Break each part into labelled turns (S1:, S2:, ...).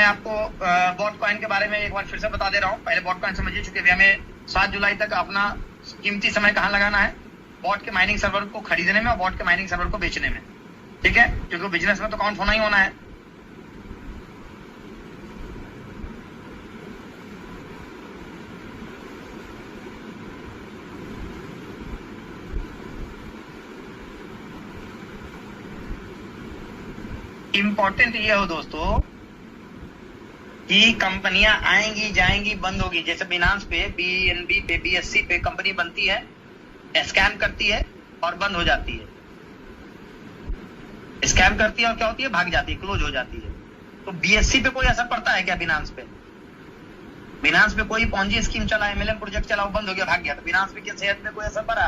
S1: आपको bot coin के बारे में एक बार फिर से बता दे रहा हूँ। पहले बॉट कॉइन समझिए, चुके हमें 7 जुलाई तक अपना कीमती समय कहाँ लगाना है, बॉट के माइनिंग सर्वर को खरीदने में और बॉट के माइनिंग सर्वर को बेचने में, ठीक है, क्योंकि बिजनेस में तो काउंट होना ही होना है। इंपॉर्टेंट ये हो दोस्तों कि कंपनियां आएंगी जाएंगी बंद होगी। जैसे बिनांस पे, बीएनबी पे, बीएससी पे कंपनी बनती है, स्कैम करती है और बंद हो जाती है। स्कैम करती है और क्या होती है, भाग जाती है, क्लोज हो जाती है। तो बीएससी पे कोई असर पड़ता है क्या? बिनांस पे, बिनांस पे कोई पॉन्जी स्कीम चला, एमएलएम प्रोजेक्ट चला, वो बंद हो गया, भाग गया, तो बिनांस पे क्या सेहत में कोई असर पड़ा?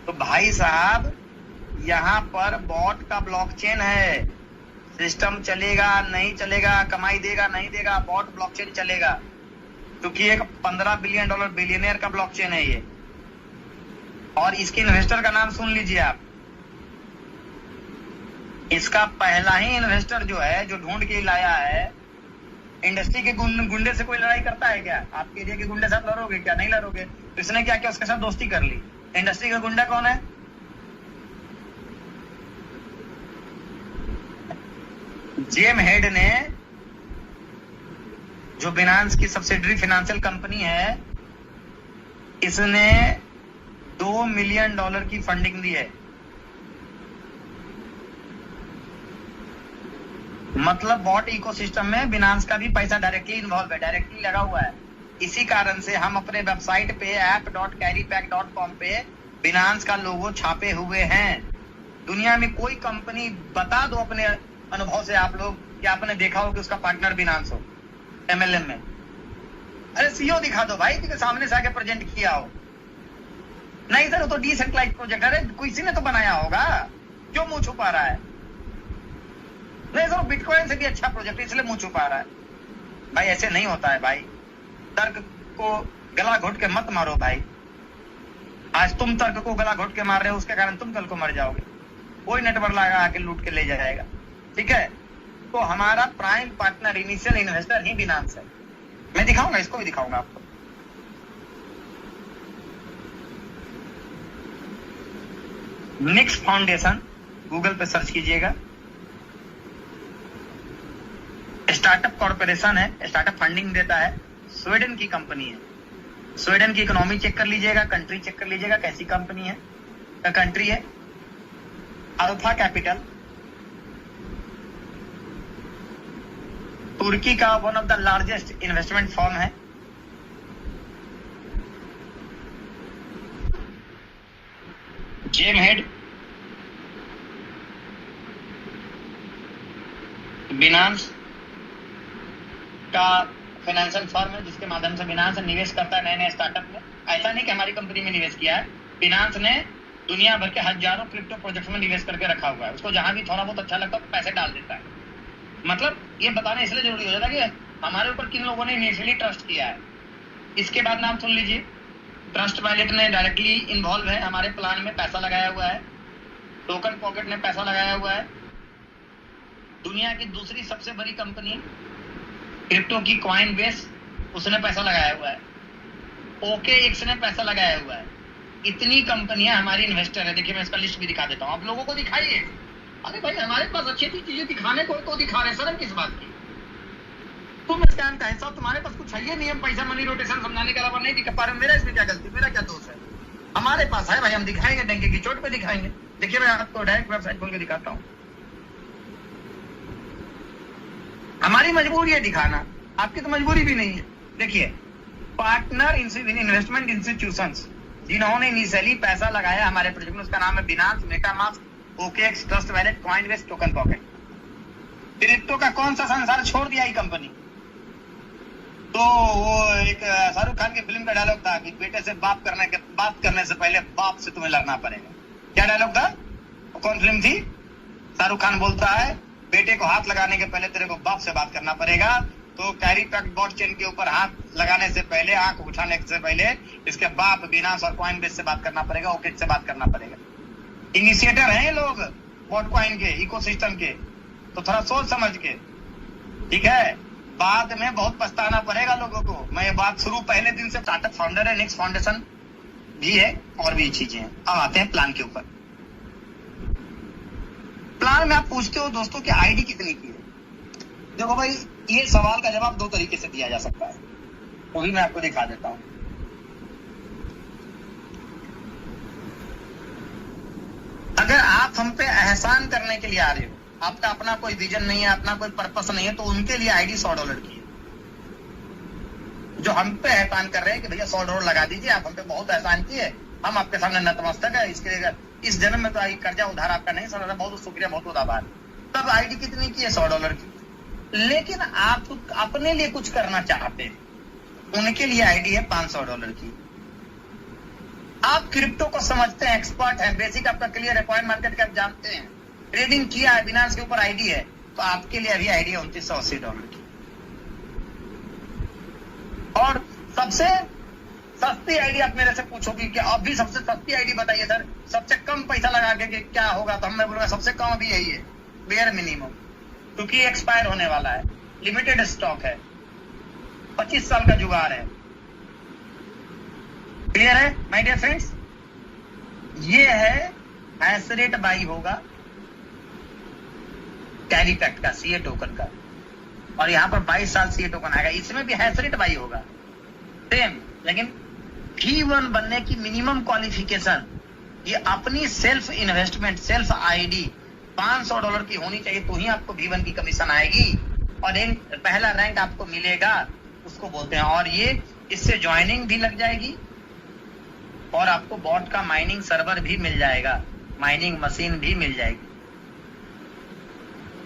S1: तो भाई साहब यहाँ पर बॉट का ब्लॉकचेन है, सिस्टम चलेगा नहीं चलेगा, कमाई देगा नहीं देगा, बॉट ब्लॉकचेन चलेगा, क्योंकि एक $15 बिलियन बिलियनियर का ब्लॉकचेन है ये। और इसके इन्वेस्टर का नाम सुन लीजिए आप। इसका पहला ही इन्वेस्टर जो है, जो ढूंढ के लाया है, इंडस्ट्री के गुंडे से कोई लड़ाई करता है क्या? आपके एरिया के गुंडे साथ लड़ोगे क्या? नहीं लड़ोगे। तो इसने क्या किया, उसके साथ दोस्ती कर ली। इंडस्ट्री का गुंडा कौन है? जेम हेड ने, जो बिनांस की सब्सिडरी फाइनेंशियल कंपनी है, इसने $2 मिलियन की फंडिंग दी है। मतलब बॉट इकोसिस्टम में बिनांस का भी पैसा डायरेक्टली इन्वॉल्व है, डायरेक्टली लगा हुआ है। इसी कारण से हम अपने वेबसाइट पे app.carrypack.com पे बिनांस का लोगो छापे हुए हैं। दुनिया में कोई कंपनी, बता दो अपने अनुभव से आप लोग, कि आपने देखा हो कि उसका पार्टनर बिनांस हो एमएलएम में। अरे सीईओ दिखा दो भाई, कि सामने से आके प्रेजेंट किया हो। नहीं सर, वो तो डिसेंट्रलाइज्ड प्रोजेक्ट है। अरे किसी ने तो बनाया होगा, क्यों मुंह छुपा रहा है? नहीं सर, बिटकॉइन से भी अच्छा प्रोजेक्ट, इसलिए मुंह छुपा रहा है। भाई ऐसे नहीं होता है भाई। तर्क को गला घोट के मत मारो भाई। आज तुम तर्क को गला घोट के मार रहे हो, उसके कारण तुम कल को मर जाओगे। कोई नेटवर्क लगा आके लूट के ले जाएगा, ठीक है। तो हमारा प्राइम पार्टनर, इनिशियल इन्वेस्टर ही बिनांस है। मैं दिखाऊंगा, इसको भी दिखाऊंगा आपको। निक्स फाउंडेशन गूगल पे सर्च कीजिएगा। स्टार्टअप कॉर्पोरेशन है, स्टार्टअप फंडिंग देता है, स्वीडन की कंपनी है। स्वीडन की इकोनॉमी चेक कर लीजिएगा, कंट्री चेक कर लीजिएगा कैसी कंपनी है, कंट्री है। अल्फा कैपिटल, तुर्की का one of the largest investment firm है। जेम हेड बिनांस का फाइनेंशियल फर्म है, जिसके माध्यम से बिनांस निवेश करता है नए नए स्टार्टअप में। ऐसा नहीं कि हमारी कंपनी में निवेश किया है, बिनांस ने दुनिया भर के हजारों क्रिप्टो प्रोजेक्ट में निवेश करके रखा हुआ है। उसको जहां भी थोड़ा बहुत अच्छा लगता है पैसे डाल देता है। मतलब ये बताना इसलिए जरूरी हो जाता है कि हमारे ऊपर किन लोगों ने इनिशियली ट्रस्ट किया है। इसके बाद नाम सुन लीजिए, ट्रस्ट वैलेट ने डायरेक्टली इन्वॉल्व है, हमारे प्लान में पैसा लगाया हुआ है। टोकन पॉकेट ने पैसा लगाया हुआ है। दुनिया की दूसरी सबसे बड़ी कंपनी क्रिप्टो की कॉइन बेस, उसने पैसा लगाया हुआ है। OKX ने पैसा लगाया हुआ है। इतनी कंपनियां हमारी इन्वेस्टर है। देखिए मैं इसका लिस्ट भी दिखा देता हूं, आप लोगों को दिखाइए। अरे भाई हमारे पास अच्छी अच्छी चीजें दिखाने को तो दिखा रहे, शर्म किस बात की? तुम स्कैम का हिस्सा, तुम्हारे पास कुछ है ये नियम, पैसा मनी रोटेशन समझाने के अलावा नहीं दिखा पा रहे। मेरा इसमें क्या गलती, मेरा क्या दोष है? हमारे पास है भाई, हम दिखाएंगे, डंके की चोट पे दिखाएंगे। देखिए मैं आपको डायरेक्ट वेबसाइट खोल के दिखाता हूँ। हमारी मजबूरी है दिखाना, आपकी तो मजबूरी भी नहीं है। देखिए, पार्टनर इन्वेस्टमेंट इंस्टीट्यूशंस जिन्होंने इनिशियली पैसा लगाया हमारे प्रोजेक्ट में, उसका नाम है Binance, MetaMask, OKX, trust wallet, Coinbase, token pocket. Crypto का कौन सा संसार छोड़ दिया ये कंपनी? तो वो एक शाहरुख खान की फिल्म का डायलॉग था कि बेटे से बात करने से पहले बाप से तुम्हें लड़ना पड़ेगा। क्या डायलॉग था? कौन फिल्म थी? शाहरुख खान बोलता है बेटे को हाथ लगाने के पहले तेरे को बाप से बात करना पड़ेगा। तो कैरीपैक ब्लॉकचेन के ऊपर हाथ लगाने से पहले, आंख उठाने से पहले इसके बाप बिनांस और कॉइनबेस से बात करना पड़ेगा, OKX से बात करना पड़ेगा। इनिशिएटर हैं ये लोग बॉटकॉइन के इकोसिस्टम के, तो थोड़ा सोच समझ के। ठीक है, बाद में बहुत पछताना पड़ेगा लोगों को। मैं ये बात शुरू पहले दिन से, स्टार्टअप फाउंडर है, नेक्स्ट फाउंडेशन भी है और भी चीजें हैं। अब आते हैं प्लान के ऊपर। प्लान में आप पूछते हो दोस्तों कि आईडी कितनी की है। देखो भाई, ये सवाल का जवाब दो तरीके से दिया जा सकता है, वो भी मैं आपको दिखा देता हूं। अगर आप हम पे एहसान करने के लिए आ रहे हो, आपका अपना कोई विजन नहीं है, अपना कोई पर्पस नहीं है, तो उनके लिए आईडी $100 की है। जो हम पे एहसान कर रहे हैं कि भैया $100 लगा दीजिए, आप हम पे बहुत एहसान किए, हम आपके सामने नतमस्तक है, इसके लिए इस जन्म में तो आई कर्जा उधार आपका नहीं सर, बहुत शुक्रिया, बहुत बहुत आभार। तब आईडी कितनी की है? $100 की। लेकिन आप अपने लिए कुछ करना चाहते हैं, उनके लिए आईडी है $500 की। आप क्रिप्टो को समझते हैं, एक्सपर्ट हैं, बेसिक आपका क्लियर है, कॉइन मार्केट कैप जानते हैं, ट्रेडिंग किया है, बिनांस के ऊपर आईडी है, तो आपके लिए अभी आईडी है $2980 की। और सबसे सस्ती आईडी आप मेरे से पूछोगे कि अब भी सबसे सस्ती आईडी बताइए सर, सबसे कम पैसा लगा के क्या होगा, तो मैं बोलूंगा सबसे कम अभी यही है, बेयर मिनिमम, क्योंकि एक्सपायर होने वाला है, लिमिटेड स्टॉक है, 25 साल का जुगाड़ है। क्लियर है माय डियर फ्रेंड्स? ये है हैशरेट बाई होगा कैरीफैक्ट का, सीए टोकन का, और यहाँ पर 22 साल सीए टोकन आएगा, इसमें भी हैशरेट बाई होगा सेम। लेकिन V1 बनने की मिनिमम क्वालिफिकेशन, ये अपनी सेल्फ इन्वेस्टमेंट, सेल्फ आईडी $500 की होनी चाहिए, तो ही आपको V1 की कमीशन आएगी और पहला रैंक आपको मिलेगा, उसको बोलते हैं। और ये इससे ज्वाइनिंग भी लग जाएगी और आपको बॉट का माइनिंग सर्वर भी मिल जाएगा, माइनिंग मशीन भी मिल जाएगी।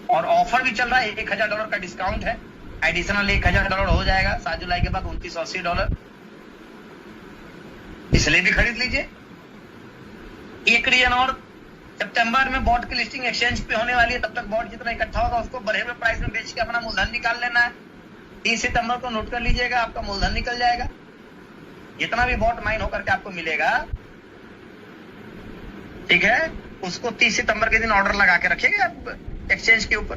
S1: और ऑफर भी चल रहा है, $1000 का डिस्काउंट है, एडिशनल $1000 हो जाएगा 7 जुलाई के बाद, $2980, इसलिए भी खरीद लीजिए। एक रीजन और, सितंबर में बॉट की लिस्टिंग एक्सचेंज पे होने वाली है, तब तक बॉट जितना इकट्ठा होगा उसको बढ़े हुए प्राइस में बेच के अपना मूलधन निकाल लेना है। 30 सितंबर को नोट कर लीजिएगा, आपका मूलधन निकल जाएगा, जितना भी बॉट माइन होकर के आपको मिलेगा, ठीक है, उसको 30 सितंबर के दिन ऑर्डर लगा के रखिएगा एक्सचेंज के ऊपर,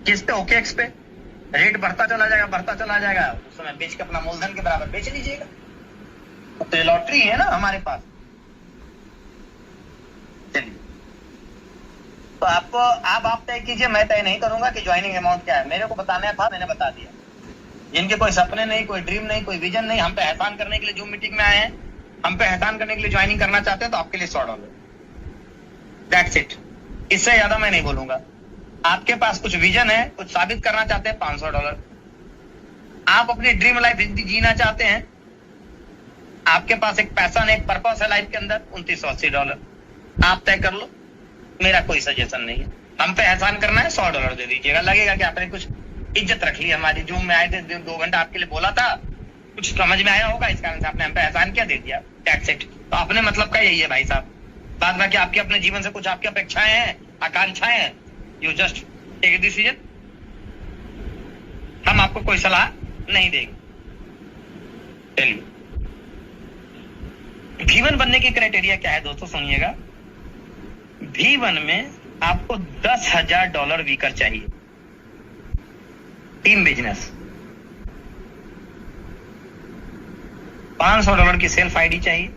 S1: किस पे OKX पे, रेट बढ़ता चला जाएगा, उस समय बेच के अपना मूलधन के बराबर बेच लीजिएगा। तो ये लॉटरी है ना हमारे पास। चलिए, तो आपको आप तय कीजिए, मैं तय नहीं करूंगा कि ज्वाइनिंग अमाउंट क्या है, मेरे को बताना था, मैंने बता दिया। जिनके कोई सपने नहीं, कोई ड्रीम नहीं, कोई विजन नहीं, हम पे एहसान करने के लिए जूम मीटिंग में आए हैं, हम पे एहसान करने के लिए ज्वाइनिंग करना चाहते हैं, तो आपके लिए $100, दैट्स इट। इससे ज्यादा मैं नहीं बोलूंगा। आपके पास कुछ विजन है, कुछ साबित करना चाहते हैं, $500। आप अपनी ड्रीम लाइफ जीना चाहते हैं, आपके पास एक पैशन है, एक पर्पस है लाइफ के अंदर, $2980 आप तय कर लो, मेरा कोई सजेशन नहीं है। हम पे एहसान करना है, $100 दे दीजिएगा, लगेगा कि आपने कुछ इज्जत रख ली हमारी। जूम में आए थे, 2 घंटा आपके लिए बोला था, कुछ समझ में आया होगा, इस कारण से आपने हम पे एहसान क्या दे दिया, टैक्स इट। तो अपने मतलब का यही है भाई साहब। बाद बाकी आपके अपने जीवन से कुछ आपकी अपेक्षाएं हैं, आकांक्षाएं हैं, you just take a decision, हम आपको कोई सलाह नहीं देंगे। चलिए, V1 बनने की क्राइटेरिया क्या है दोस्तों, सुनिएगा। V1 में आपको $10,000 वीकर चाहिए, टीम बिजनेस, $500 की सेल्फ आईडी चाहिए।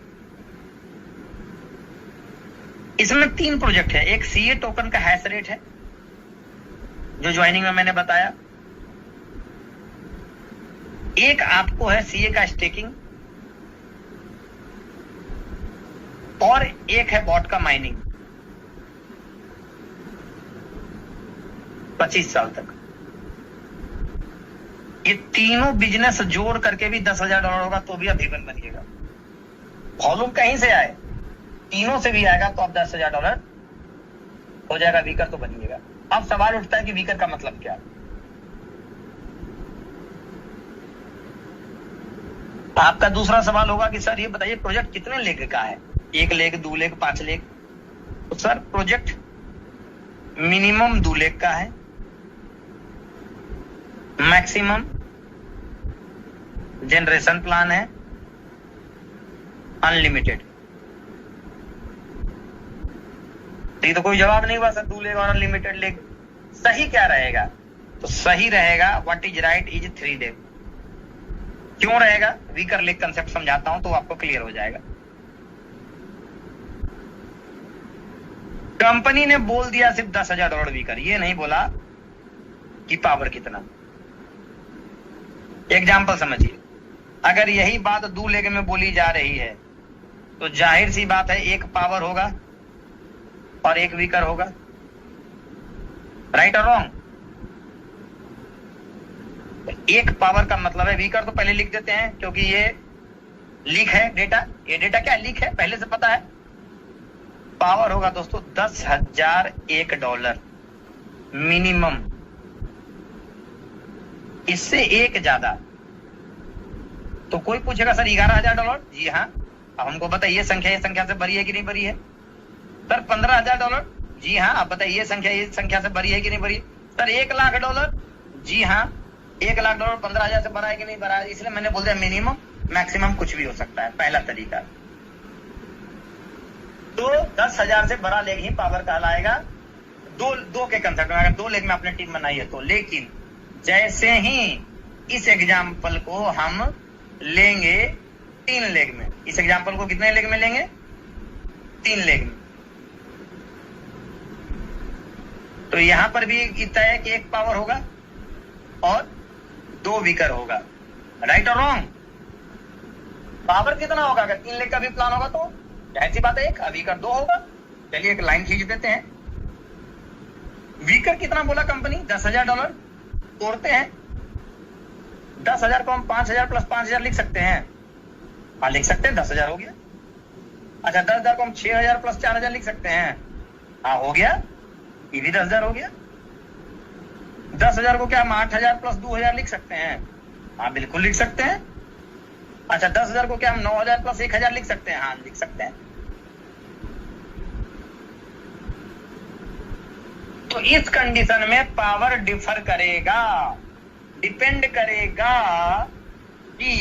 S1: इसमें 3 प्रोजेक्ट है, एक सीए टोकन का हैश रेट है जो ज्वाइनिंग में मैंने बताया, एक आपको है सीए का स्टेकिंग, और एक है बॉट का माइनिंग 25 साल तक। ये तीनों बिजनेस जोड़ करके भी $10,000 होगा तो भी आप V1 बनिएगा। वॉल्यूम कहीं से आए, तीनों से भी आएगा तो आप $10,000 हो जाएगा, वीकर तो बनिएगा। अब सवाल उठता है कि वीकर का मतलब क्या। आपका दूसरा सवाल होगा कि सर ये बताइए प्रोजेक्ट कितने लेग का है, 1 लेग, 2 लेग, 5 लेग। तो सर प्रोजेक्ट मिनिमम 2 लेग का है, मैक्सिमम जनरेशन प्लान है, अनलिमिटेड। ये तो कोई जवाब नहीं हुआ सर, 2 लेग और अनलिमिटेड लेग। सही क्या रहेगा? तो सही रहेगा what is right is 3 leg. क्यों रहेगा? वीकर लेग कंसेप्ट समझाता हूं तो आपको क्लियर हो जाएगा। कंपनी ने बोल दिया सिर्फ $10,000 वीकर, ये नहीं बोला कि पावर कितना। एग्जाम्पल समझिए, अगर यही बात 2 लेग में बोली जा रही है तो जाहिर सी बात है एक पावर होगा और एक वीकर होगा। राइट और रॉन्ग? एक पावर का मतलब है, वीकर तो पहले लिख देते हैं क्योंकि ये लीक है डेटा। ये डेटा क्या लीक है पहले से पता है। पावर होगा दोस्तों $10,001 मिनिमम, इससे एक ज्यादा। तो कोई पूछेगा सर $11,000? जी हाँ। अब हमको बताइए संख्या ये संख्या से बड़ी है कि नहीं बड़ी है? सर $15,000? जी हाँ। अब बताइए ये संख्या से बड़ी है कि नहीं बड़ी है? सर $1,00,000? जी हाँ। $1,00,000 15,000 से बड़ा है कि नहीं बड़ा है? इसलिए मैंने बोल दिया मिनिमम, मैक्सिमम कुछ भी हो सकता है, पहला तरीका। तो 10,000 से बड़ा लेग ही पावर कहलाएगा। दो के कंसेप्ट में, अगर 2 लेग में आपने टीम बनाई है तो। लेकिन जैसे ही इस एग्जाम्पल को हम लेंगे 3 लेग में, इस एग्जाम्पल को कितने लेग में लेंगे? 3 लेग में। तो यहां पर भी तय है कि एक पावर होगा और 2 वीकर होगा। राइट और रॉन्ग? पावर कितना होगा? अगर 3 लेग का भी प्लान होगा तो ऐसी बात है, एक वीकर 2 होगा। चलिए एक लाइन खींच देते हैं। वीकर कितना बोला कंपनी? $10,000 तोड़ते हैं। 10,000 को हम 5,000 प्लस 5,000 लिख सकते हैं। हाँ लिख सकते हैं, 10,000 हो गया। अच्छा 10,000 को हम 6,000 प्लस 4,000 लिख सकते हैं। हाँ हो गया, ये भी 10,000 हो गया। 10,000 को क्या हम 8,000 प्लस 2,000 लिख सकते हैं? हाँ बिल्कुल लिख सकते हैं। अच्छा 10,000 को क्या हम 9,000 प्लस 1,000 लिख सकते हैं? हाँ लिख सकते हैं। तो इस कंडीशन में पावर डिफर करेगा, डिपेंड करेगा कि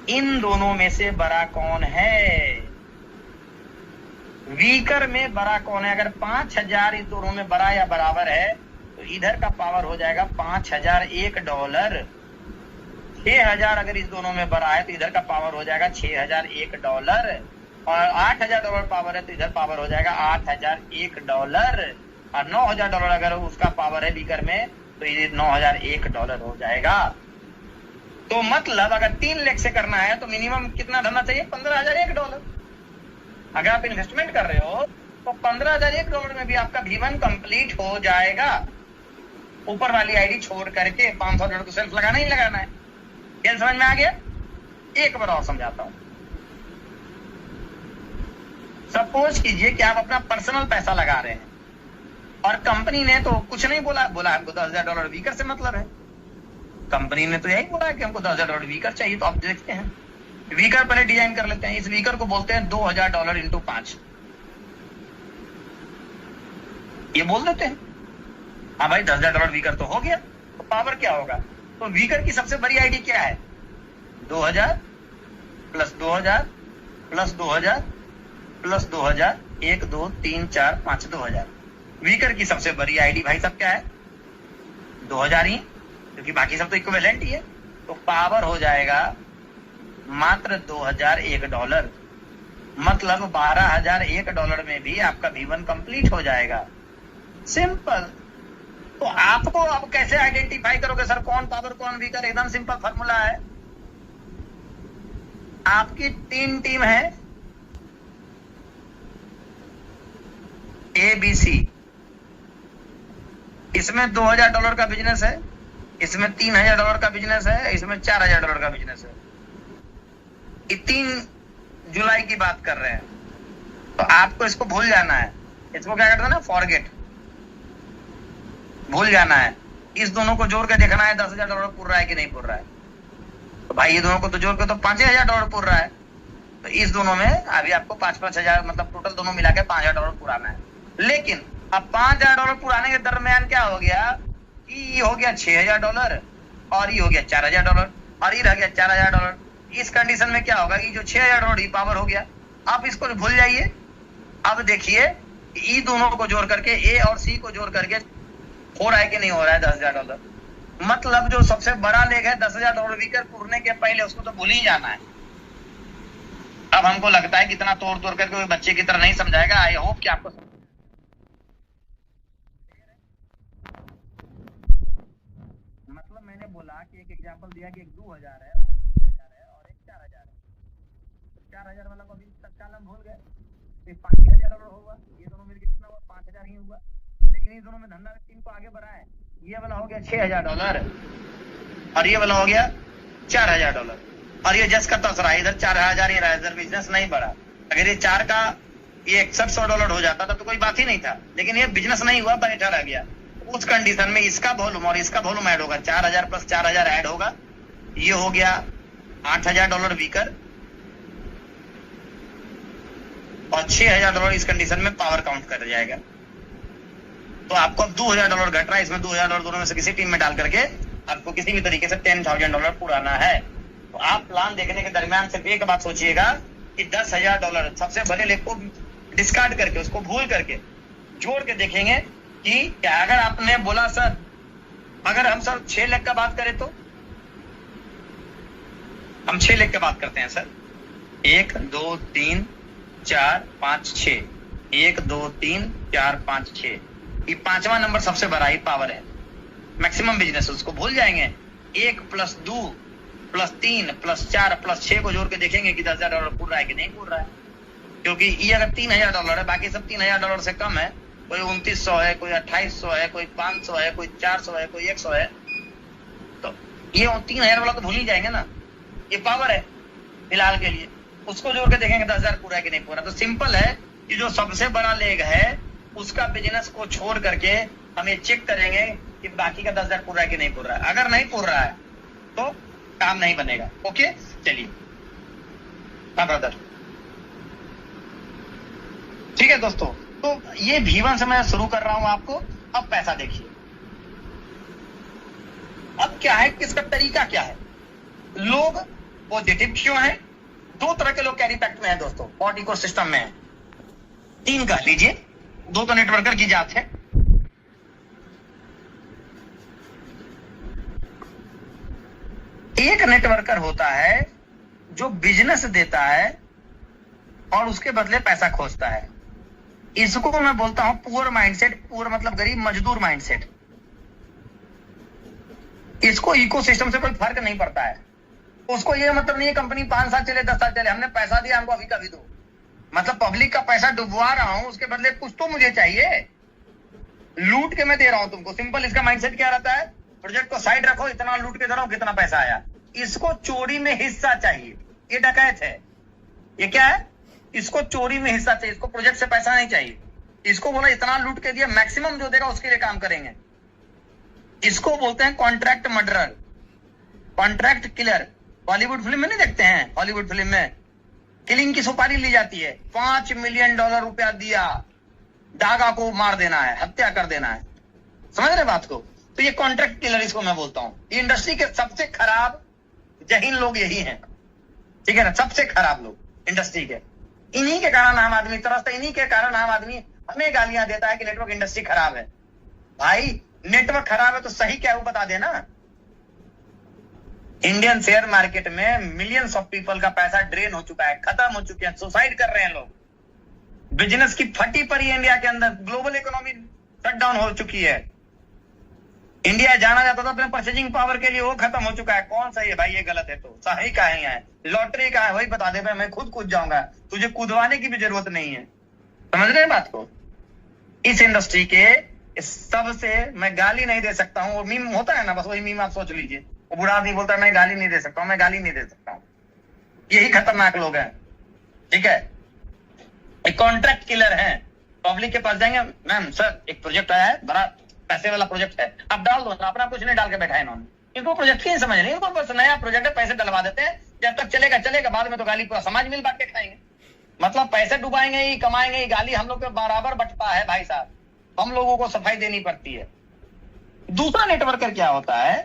S1: इन दोनों में से बड़ा कौन है। वीकर में बड़ा कौन है? अगर 5,000 इस दोनों में बड़ा या बराबर है तो इधर का पावर हो जाएगा $5,001। 6,000 अगर इस दोनों में बड़ा है तो इधर का पावर हो जाएगा $6,001। और $8,000 पावर है तो इधर पावर हो जाएगा $8,001। और $9,000 अगर उसका पावर है वीकर में तो ये $9,001 हो जाएगा। तो मतलब अगर 3 लेग से करना है तो मिनिमम कितना धरना चाहिए? $15,001। अगर आप इन्वेस्टमेंट कर रहे हो तो $15,001 में भी आपका V1 कंप्लीट हो जाएगा। ऊपर वाली आईडी छोड़ करके $500 तो सेल्फ लगाना ही लगाना है। क्या समझ में आ गया? एक बार और समझाता हूं। सपोज कीजिए कि आप अपना पर्सनल पैसा लगा रहे हैं और कंपनी ने तो कुछ नहीं बोला, बोला हमको $10,000 वीकर से मतलब है। कंपनी ने तो यही बोला कि हमको $10,000 वीकर चाहिए। तो आप देखते हैं वीकर पहले डिजाइन कर लेते हैं। इस वीकर को बोलते हैं $2,000 इंटू 5, ये बोल देते हैं। हाँ भाई $10,000 वीकर तो हो गया। तो पावर क्या होगा? तो वीकर की सबसे बड़ी आईडी क्या है? 2,000 प्लस 2,000 प्लस 2,000 प्लस 2,000, 1 2 3 4 5 2,000। वीकर की सबसे बड़ी आईडी भाई साहब क्या है? 2,000 ही, क्योंकि बाकी सब तो इक्विवेलेंट ही है। तो पावर हो जाएगा मात्र $2,001। मतलब $12,001 में भी आपका V1 कंप्लीट हो जाएगा। सिंपल। तो आपको अब कैसे आइडेंटिफाई करोगे सर कौन पावर कौन वीकर? एकदम सिंपल फॉर्मूला है। आपकी 3 टीम है ABC। इसमें $2,000 का बिजनेस है, इसमें $3,000 का बिजनेस है, इसमें $4,000 का बिजनेस है। ये 3 जुलाई की बात कर रहे हैं। तो आपको इसको भूल जाना है। इसको क्या कहते हैं ना, फॉरगेट, भूल जाना है। इस दोनों को जोड़ के देखना है $10,000 पूर रहा है कि नहीं पूर रहा है। तो भाई ये दोनों को तो जोड़ के तो $5,000 पूर रहा है। तो इस दोनों में अभी आपको 5,000 मतलब टोटल दोनों मिला के $5,000 पुराना है। लेकिन अब $5,000 पुराने के दरमियान क्या हो गया कि ये हो गया $6,000 और ये हो गया $4,000 और ये रह गया $4,000। इस कंडीशन में क्या होगा कि जो $6,000 पावर हो गया, आप इसको भूल जाइए। अब देखिए ई दोनों को जोड़ करके, ए और सी को जोड़ करके हो रहा है कि नहीं हो रहा है $10,000? मतलब जो सबसे बड़ा लेग है $10,000 वीकर पूरने के पहले उसको तो भूल ही जाना है। अब हमको लगता है कि इतना तोड़ तोड़ करके कोई बच्चे की तरह नहीं समझाएगा। आई होप कि आपको मतलब मैंने बोला कि एक एग्जांपल दिया कि एक 2,000 है, 3,000 है और एक 4,000 है। 4,000 वाला को अभी तत्काल हम भूल गए, 5,000 होगा। ये दोनों मिलकर कितना हुआ? 5,000 ही हुआ। लेकिन इन दोनों में धंधा 3 को आगे बढ़ा है। ये वाला हो गया $6,000 और ये वाला हो गया $4,000 और ये जस का तस रहा, इधर 4,000 ही रहा, इधर बिजनेस नहीं बढ़ा। अगर ये 4 का ये $6100 हो जाता तो कोई बात ही नहीं था, लेकिन ये बिजनेस नहीं हुआ, बैठा रह गया। उस कंडीशन में इसका वॉल्यूम और इसका वॉल्यूम ऐड होगा, 4,000 प्लस 4,000 ऐड होगा, ये हो गया $8,000 वीकर और $6,000 इस कंडीशन में पावर काउंट कर जाएगा। तो आपको अब $2,000 घट रहा है, इसमें $2,000 दोनों में से किसी टीम में डाल करके आपको किसी भी तरीके से $10,000 पुराना है। तो आप प्लान देखने के दरमियान सिर्फ एक बात सोचिएगा कि $10,000 सबसे बड़े लेग को डिस्कार्ड करके, उसको भूल करके जोड़ के देखेंगे कि क्या। अगर आपने बोला सर, अगर हम सर 6 लेग का बात करें तो हम 6 लेग का बात करते हैं सर। 1 2 3 4 5 6, 1 2 3 4 5 6, ये 5वां नंबर सबसे बड़ा ही पावर है। मैक्सिमम बिजनेस उसको भूल जाएंगे। 1 प्लस 2 प्लस 3 प्लस 4 प्लस 6 को जोड़ के देखेंगे कि $10,000 पूर रहा है कि नहीं पूर रहा है। क्योंकि ये अगर $3,000 है, बाकी सब $3,000 से कम है, कोई 2,900 है, कोई 2,800 है, कोई 500 है, कोई 400 है, कोई 100 है, तो ये 3,000 वाला तो भूल ही जाएंगे ना। ये पावर है फिलहाल के लिए, उसको जोड़ के देखेंगे 10,000 पूरा है कि नहीं पूरा। तो सिंपल है कि जो सबसे बड़ा लेग है उसका बिजनेस को छोड़ करके हम ये चेक करेंगे कि बाकी का 10,000 पूरा है कि नहीं पूर रहा है। अगर नहीं पूर रहा है तो काम नहीं बनेगा। ओके, चलिए। हाँ ब्रदर, ठीक है दोस्तों। तो ये V1 से मैं शुरू कर रहा हूं आपको। अब पैसा देखिए, अब क्या है, किसका तरीका क्या है। लोग पॉजिटिव क्यों है? 2 तरह के लोग कैरी पैक्ट में है दोस्तों, पॉट इकोसिस्टम में है। 3 कह लीजिए, 2 तो नेटवर्कर की जात है। एक नेटवर्कर होता है जो बिजनेस देता है और उसके बदले पैसा खोजता है। इसको मैं बोलता हूं पुअर माइंडसेट। पुअर मतलब गरीब मजदूर माइंडसेट। इसको इकोसिस्टम से कोई फर्क नहीं पड़ता है। उसको ये मतलब नहीं है कंपनी 5 साल चले 10 साल चले, हमने पैसा दिया, हमको अभी का भी दो। मतलब पब्लिक का पैसा डुबवा रहा हूं, उसके बदले कुछ तो मुझे चाहिए। लूट के मैं दे रहा हूं तुमको। सिंपल इसका माइंडसेट क्या रहता है, प्रोजेक्ट को साइड रखो, इतना लूट के दे रहा हूं, कितना पैसा आया। इसको चोरी में हिस्सा चाहिए। ये डकैत है। ये क्या है, इसको चोरी में हिस्सा चाहिए। इसको प्रोजेक्ट से पैसा नहीं चाहिए। इसको बोला इतना लूट के दिया, मैक्सिमम जो देगा उसके लिए काम करेंगे। इसको बोलते हैं contract murderer, contract killer. Bollywood film में नहीं देखते हैं, हॉलीवुड फिल्म में किलिंग की सुपारी ली जाती है। $5 मिलियन रुपया दिया, डागा को मार देना है, हत्या कर देना है। समझ रहे बात को? तो ये कॉन्ट्रैक्ट किलर इसको मैं बोलता हूं। ये इंडस्ट्री के सबसे खराब जहीन लोग यही हैं, ठीक है ना। सबसे खराब लोग इंडस्ट्री के। इन्हीं के कारण आम आदमी तरसता, इन्हीं के कारण आम आदमी हमें गालियां देता है कि नेटवर्क इंडस्ट्री खराब है। भाई नेटवर्क खराब है तो सही क्या है वो बता देना। इंडियन शेयर मार्केट में मिलियंस ऑफ पीपल का पैसा ड्रेन हो चुका है, खत्म हो चुके हैं, सुसाइड कर रहे हैं लोग। बिजनेस की फटी पड़ी है इंडिया के अंदर। ग्लोबल इकोनॉमी शटडाउन हो चुकी है। इंडिया जाना जाता था अपने परचेजिंग पावर के लिए, वो खत्म हो चुका है। कौन सही है भाई, ये गलत है तो सही का है। लॉटरी का है, वही बता दे भाई, मैं खुद कूद जाऊंगा, तुझे कूदवाने की भी जरूरत नहीं है। समझ रहे हैं बात को? इस इंडस्ट्री के सबसे मैं गाली नहीं दे सकता हूँ। वो मीम होता है ना, बस वही मीम आप सोच लीजिए। वो बूढ़ा आदमी बोलता है मैं गाली नहीं दे सकता हूँ, मैं गाली नहीं दे सकता हूँ। यही खतरनाक लोग हैं, ठीक है। एक कॉन्ट्रैक्ट किलर है। पब्लिक के पास जाएंगे, मैम सर एक प्रोजेक्ट आया है, बड़ा पैसे वाला प्रोजेक्ट है, आप डाल दो ना। अपना कुछ नहीं डाल के बैठा है इन्होंने। इनको प्रोजेक्ट की समझ नहीं, इनको बस नया प्रोजेक्ट है, पैसे डलवा देते हैं। जब तक चलेगा चलेगा, बाद में तो गाली पूरा समाज मिल बांट के खाएंगे। मतलब पैसे डुबाएंगे ही, कमाएंगे ही, गाली हम लोग के बराबर बटता है भाई साहब। हम लोगों को सफाई देनी पड़ती है। दूसरा नेटवर्कर क्या होता है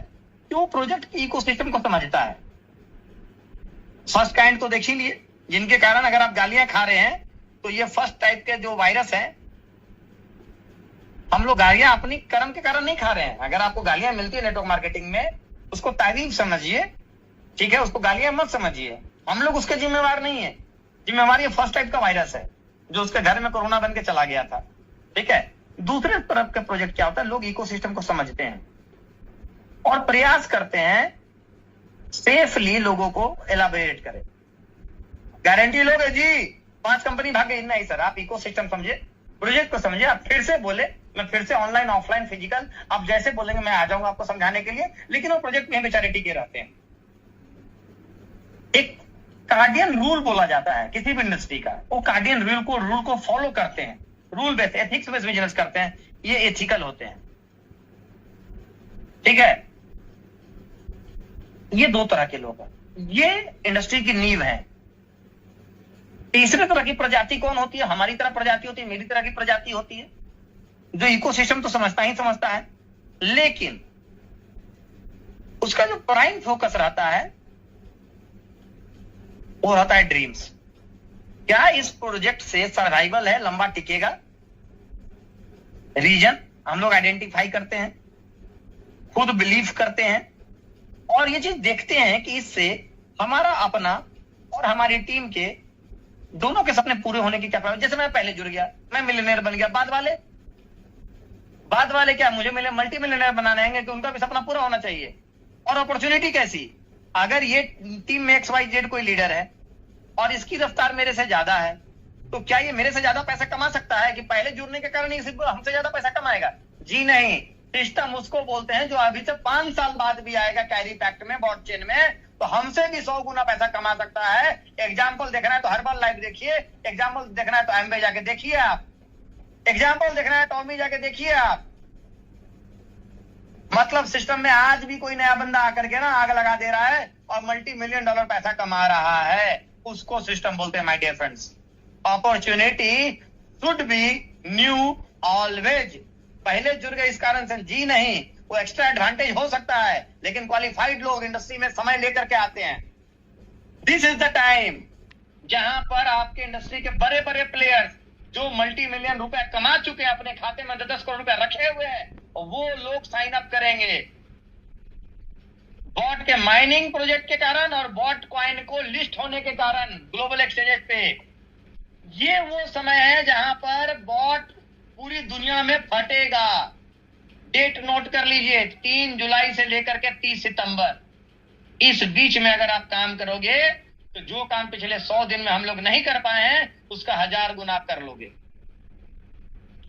S1: कि वो प्रोजेक्ट की इकोसिस्टम को समझता है। फर्स्ट काइंड तो देख ही लिए, जिनके कारण अगर आप गालियां खा रहे हैं तो ये फर्स्ट टाइप के जो वायरस है, हम लोग गालियां अपनी कर्म के कारण नहीं खा रहे हैं। अगर आपको गालियां मिलती है नेटवर्क मार्केटिंग में, उसको तारीफ समझिए, ठीक है, उसको गालियां मत समझिए। हम लोग उसके जिम्मेवार नहीं है। जिम्मेवार ये फर्स्ट टाइप का वायरस है जो उसके घर में कोरोना बन के चला गया था, ठीक है। दूसरे तरफ का प्रोजेक्ट क्या होता है, लोग इकोसिस्टम को समझते हैं और प्रयास करते हैं सेफली लोगों को एलाबोरेट करें। गारंटी लोगे जी 5 कंपनी भाग गई? नहीं सर, आप इकोसिस्टम समझे, प्रोजेक्ट को समझे। आप फिर से बोले, मैं फिर से ऑनलाइन ऑफलाइन फिजिकल आप जैसे बोलेंगे मैं आ जाऊंगा आपको समझाने के लिए, लेकिन वो प्रोजेक्ट में बेचारे टिके रहते हैं। एक कार्डियन रूल बोला जाता है किसी भी इंडस्ट्री का, वो कार्डियन रूल को फॉलो करते हैं, rule based ethics based business करते हैं, ये एथिकल होते हैं, ठीक है। ये 2 तरह के लोग हैं, ये इंडस्ट्री की नींव है। तीसरे तरह की प्रजाति कौन होती है? हमारी तरह प्रजाति होती है, मेरी तरह की प्रजाति होती है, जो इकोसिस्टम तो समझता है, लेकिन उसका जो प्राइम फोकस रहता है वो रहता है ड्रीम्स। क्या इस प्रोजेक्ट से सर्वाइवल है, लंबा टिकेगा? रीजन हम लोग आइडेंटिफाई करते हैं, खुद बिलीव करते हैं और ये चीज देखते हैं कि इससे हमारा अपना और हमारी टीम के दोनों के सपने पूरे होने की क्या प्रॉब्लम। जैसे मैं पहले जुड़ गया, मैं मिलियनेयर बन गया, बाद वाले क्या मुझे मल्टी मिलियनेयर बनाने आएंगे कि उनका भी सपना पूरा होना चाहिए। और अपॉर्चुनिटी कैसी, अगर ये टीम में XYZ कोई लीडर है और इसकी रफ्तार मेरे से ज्यादा है, तो क्या ये मेरे से ज्यादा पैसा कमा सकता है कि पहले जुड़ने के कारण ही हमसे ज्यादा पैसा कमाएगा? जी नहीं। सिस्टम उसको बोलते हैं जो अभी से 5 साल बाद भी आएगा कैरी पैक्ट में, बॉट चेन में, तो हमसे भी 100 गुना पैसा कमा सकता है। एग्जाम्पल देखना है तो हर्बल लाइफ देखिए, एग्जाम्पल देखना है तो एम्बे जाके देखिए आप, एग्जाम्पल देखना है टॉमी जाके देखिए आप। मतलब सिस्टम में आज भी कोई नया बंदा आकर के ना आग लगा दे रहा है और $multi-million पैसा कमा रहा है, उसको सिस्टम बोलते हैं। My dear friends, opportunity should be new always. पहले जुड़ गए इस कारण से जी नहीं, वो एक्स्ट्रा एडवांटेज हो सकता है, लेकिन क्वालिफाइड लोग इंडस्ट्री में समय लेकर के आते हैं। दिस इज द टाइम जहां पर आपके इंडस्ट्री के बड़े बड़े प्लेयर्स जो $multi-million कमा चुके हैं, अपने खाते में 10 करोड़ रुपया रखे हुए हैं, वो लोग साइन अप करेंगे बॉट के माइनिंग प्रोजेक्ट के कारण और बॉट कॉइन को लिस्ट होने के कारण ग्लोबल एक्सचेंजेस पे। ये वो समय है जहां पर बॉट पूरी दुनिया में फटेगा। डेट नोट कर लीजिए, 3 जुलाई से लेकर के 30 सितंबर। इस बीच में अगर आप काम करोगे तो जो काम पिछले 100 दिन में हम लोग नहीं कर पाए हैं, उसका 1000 गुना आप कर लोगे,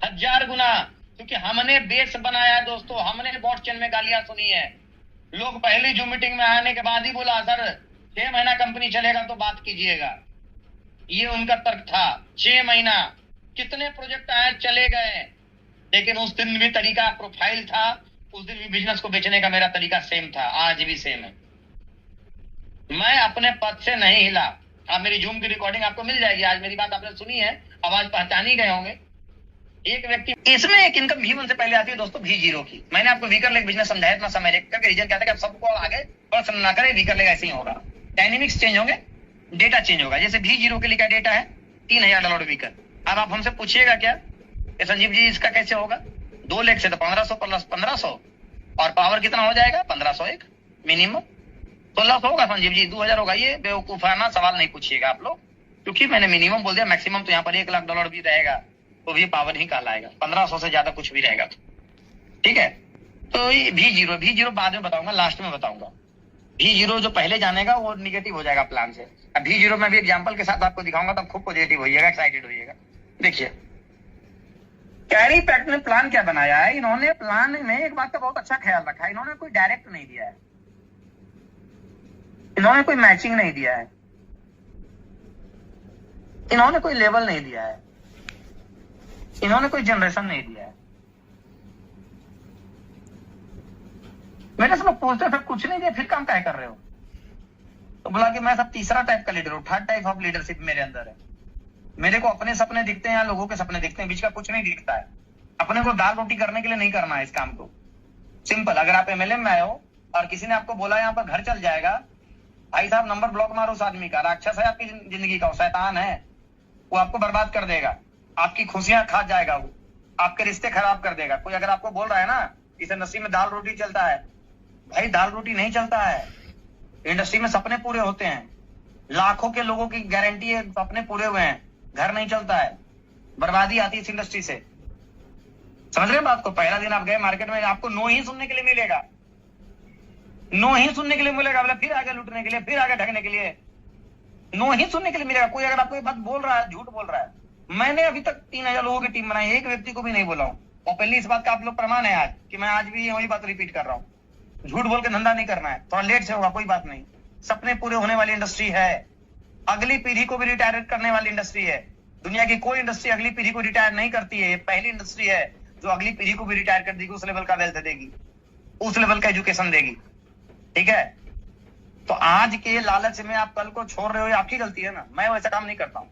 S1: 1000 गुना। क्योंकि हमने बेस बनाया है दोस्तों, हमने बॉट चेन में गालियां सुनी है। लोग पहली जो मीटिंग में आने के बाद ही बोला सर 6 महीना कंपनी चलेगा तो बात कीजिएगा। ये उनका तर्क था। 6 महीना कितने प्रोजेक्ट आए, चले गए, लेकिन उस दिन भी तरीका प्रोफाइल था, उस दिन भी बिजनेस को बेचने का मेरा तरीका सेम था, आज भी सेम है। मैं अपने पद से नहीं हिला। अब मेरी जूम की रिकॉर्डिंग आपको मिल जाएगी, आज मेरी बात आपने सुनी है, आवाज पहचान ही गए होंगे। एक व्यक्ति, इसमें एक इनकम V1 से पहले आती है दोस्तों V0 की। मैंने आपको वीकर लेग बिजनेस समझाया इतना समय लेकर के, रीजन क्या था कि आप सबको आगे पसंद ना करें, वीकर लेग ऐसे ही होगा, डायनेमिक्स चेंज होंगे, डेटा चेंज होगा। जैसे V0 के लिए क्या डेटा है, $3000 वीकर। अब आप हमसे पूछिएगा क्या संजीव जी इसका कैसे होगा? 2 लाख से तो 1500 प्लस 1500 और पावर कितना हो जाएगा? 1501 मिनिमम। 1600 होगा संजीव जी, 2000 होगा। ये बेवकूफाना सवाल नहीं पूछिएगा आप लोग, क्योंकि मैंने मिनिमम बोल दिया, मैक्सिमम तो यहाँ पर $1,00,000 भी रहेगा तो भी पावर ही कहलाएगा, 1500 से ज्यादा कुछ भी रहेगा तो, ठीक है। तो V0 बाद में बताऊंगा, लास्ट में बताऊंगा। V0 जो पहले जानेगा वो निगेटिव हो जाएगा प्लान से। अब V0 में भी एग्जांपल के साथ आपको दिखाऊंगा, तब खूब पॉजिटिव होइएगा, एक्साइटेड होइएगा। देखिए कैरी पैक्ट ने प्लान क्या बनाया है। इन्होंने प्लान में एक बात का बहुत अच्छा ख्याल रखा है, इन्होंने कोई डायरेक्ट नहीं दिया है, इन्होंने कोई मैचिंग नहीं दिया है, इन्होंने कोई लेवल नहीं दिया है, इन्होंने कोई जनरेशन नहीं दिया है। मेरे से लोग पूछते फिर कुछ नहीं दिया, फिर काम क्या कर रहे हो? तो बोला कि मैं सब तीसरा टाइप का लीडर हूं, 3rd टाइप ऑफ लीडरशिप मेरे अंदर है। मेरे को अपने सपने दिखते हैं या लोगों के सपने दिखते हैं, बीच का कुछ नहीं दिखता है। अपने को दाल रोटी करने के लिए नहीं करना है इस काम को। सिंपल, अगर आप MLM में आए हो और किसी ने आपको बोला यहाँ पर घर चल जाएगा, भाई साहब नंबर ब्लॉक मारो उस आदमी का, राक्षस है आपकी जिंदगी का, शैतान है, वो आपको बर्बाद कर देगा, आपकी खुशियां खा जाएगा वो। आपके रिश्ते खराब कर देगा। कोई अगर आपको बोल रहा है ना इस इंडस्ट्री में दाल रोटी चलता है, भाई दाल रोटी नहीं चलता है। इंडस्ट्री में सपने पूरे होते हैं, लाखों के लोगों की गारंटी है, सपने पूरे हुए हैं, घर नहीं चलता है, बर्बादी आती है इस इंडस्ट्री से। समझ रहे हैं बात को? पहला दिन आप गए मार्केट में, आपको नो ही सुनने के लिए मिलेगा, नो ही सुनने के लिए मिलेगा, बोले फिर आगे लूटने के लिए, फिर आगे ढकने के लिए, नो ही सुनने के लिए मिलेगा। कोई अगर आपको ये बात बोल रहा है, झूठ बोल रहा है। मैंने अभी तक 3000 लोगों की टीम बनाई, एक व्यक्ति को भी नहीं बोला हूं। और पहली इस बात का आप लोग प्रमाण है आज कि मैं आज भी वही बात रिपीट कर रहा हूं। झूठ बोल के धंधा नहीं करना है, थोड़ा लेट से होगा कोई बात नहीं। सपने पूरे होने वाली इंडस्ट्री है, अगली पीढ़ी को भी रिटायर करने वाली इंडस्ट्री है। दुनिया की कोई इंडस्ट्री अगली पीढ़ी को रिटायर नहीं करती है, ये पहली इंडस्ट्री है जो अगली पीढ़ी को भी रिटायर कर देगी, उस लेवल का वेल्थ देगी, उस लेवल का एजुकेशन देगी। ठीक है, तो आज के लालच में आप कल को छोड़ रहे हो, ये आपकी गलती है ना, मैं वैसा काम नहीं करता हूं।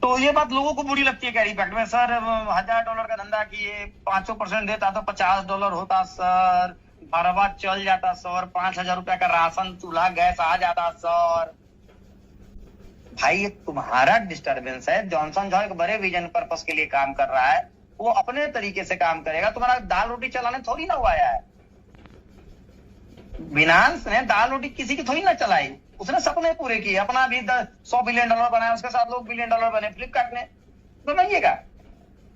S1: तो ये बात लोगों को बुरी लगती है कैरी पैक्ट में, सर $1000 का धंधा किए, 500% देता तो $50 होता सर, बर्बाद चल जाता सर, 5000 रुपया का राशन चूल्हा गैस आ जाता सर। भाई ये तुम्हारा डिस्टर्बेंस है। जॉनसन जॉय एक बड़े विजन पर्पस के लिए काम कर रहा है, वो अपने तरीके से काम करेगा, तुम्हारा दाल रोटी चलाने थोड़ी ना हुआ है। बिनांस ने दाल रोटी किसी की थोड़ी ना चलाई, उसने सपने पूरे किए, अपना भी $100 बिलियन बनाया, उसके साथ लोग $1 बिलियन बने। फ्लिपकार्ट ने बनाइएगा,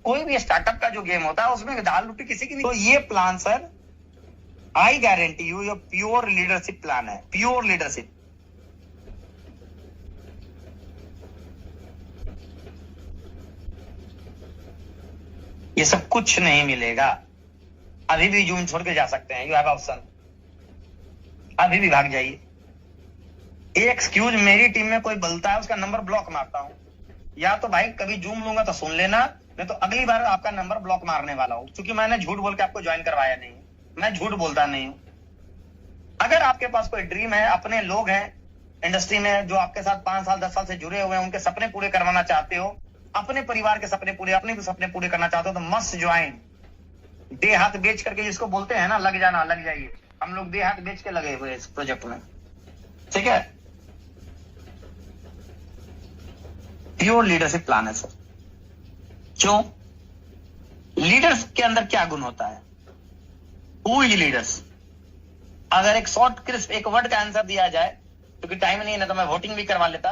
S1: कोई भी स्टार्टअप का जो गेम होता है उसमें दाल रोटी किसी की नहीं। तो ये plan sir, I guarantee you, ये प्योर लीडरशिप प्लान है, प्योर लीडरशिप। ये सब कुछ नहीं मिलेगा। अभी भी जून छोड़ के जा सकते हैं, यू हैव ऑप्शन, अभी भी भाग जाइए। एक्सक्यूज, मेरी टीम में कोई बोलता है उसका नंबर ब्लॉक मारता हूं, या तो भाई कभी जूम लूंगा तो सुन लेना, नहीं तो अगली बार आपका नंबर ब्लॉक मारने वाला हूं, क्योंकि मैंने झूठ बोल के आपको ज्वाइन करवाया नहीं, मैं झूठ बोलता नहीं हूं। अगर आपके पास कोई ड्रीम है, अपने लोग हैं इंडस्ट्री में जो आपके साथ 5 साल 10 साल से जुड़े हुए हैं, उनके सपने पूरे करवाना चाहते हो, अपने परिवार के सपने पूरे, अपने भी सपने पूरे करना चाहते हो, तो मस्ट ज्वाइन। दे हाथ बेच करके जिसको बोलते हैं ना, लग जाना, लग जाइए। हम लोग दे हाथ बेच के लगे हुए इस प्रोजेक्ट में, ठीक है। प्योर लीडरशिप प्लान है सर। क्यों? लीडर्स के अंदर क्या गुण होता है? Who is leaders? अगर एक शॉर्ट क्रिस्प एक वर्ड का आंसर दिया जाए, क्योंकि टाइम नहीं है ना तो मैं वोटिंग भी करवा लेता,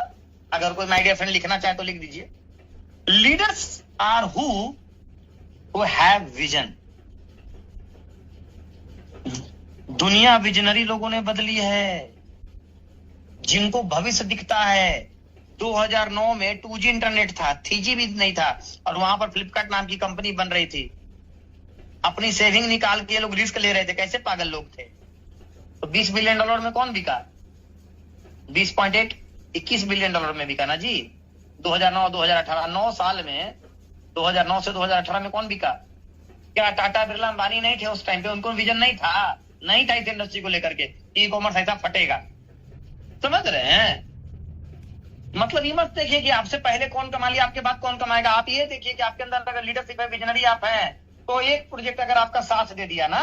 S1: अगर कोई माय डियर फ्रेंड लिखना चाहे तो लिख दीजिए। Leaders are who have vision. दुनिया विजनरी लोगों ने बदली है, जिनको भविष्य दिखता है। 2009 में 2G इंटरनेट था, 3G भी नहीं था, और वहां पर फ्लिपकार्ट नाम की कंपनी बन रही थी। अपनी सेविंग निकाल के ये लोग रिस्क ले रहे थे, कैसे पागल लोग थे। तो $20 बिलियन में कौन बिका? 20.8 $21 बिलियन में बिका ना जी। 2009-2018 9 साल में, 2009 से 2018 में कौन बिका? क्या टाटा बिरला अंबानी नहीं थे उस टाइम पे? उनको विजन नहीं था, नहीं था इस इंडस्ट्री को लेकर के ई कॉमर्स ऐसा फटेगा। समझ रहे हैं? मतलब ये मत देखिए कि आपसे पहले कौन कमा लिया, आपके बाद कौन कमाएगा। आप ये देखिए कि आपके अंदर अगर लीडरशिप है, विजनरी आप हैं, तो एक प्रोजेक्ट अगर आपका साथ दे दिया ना,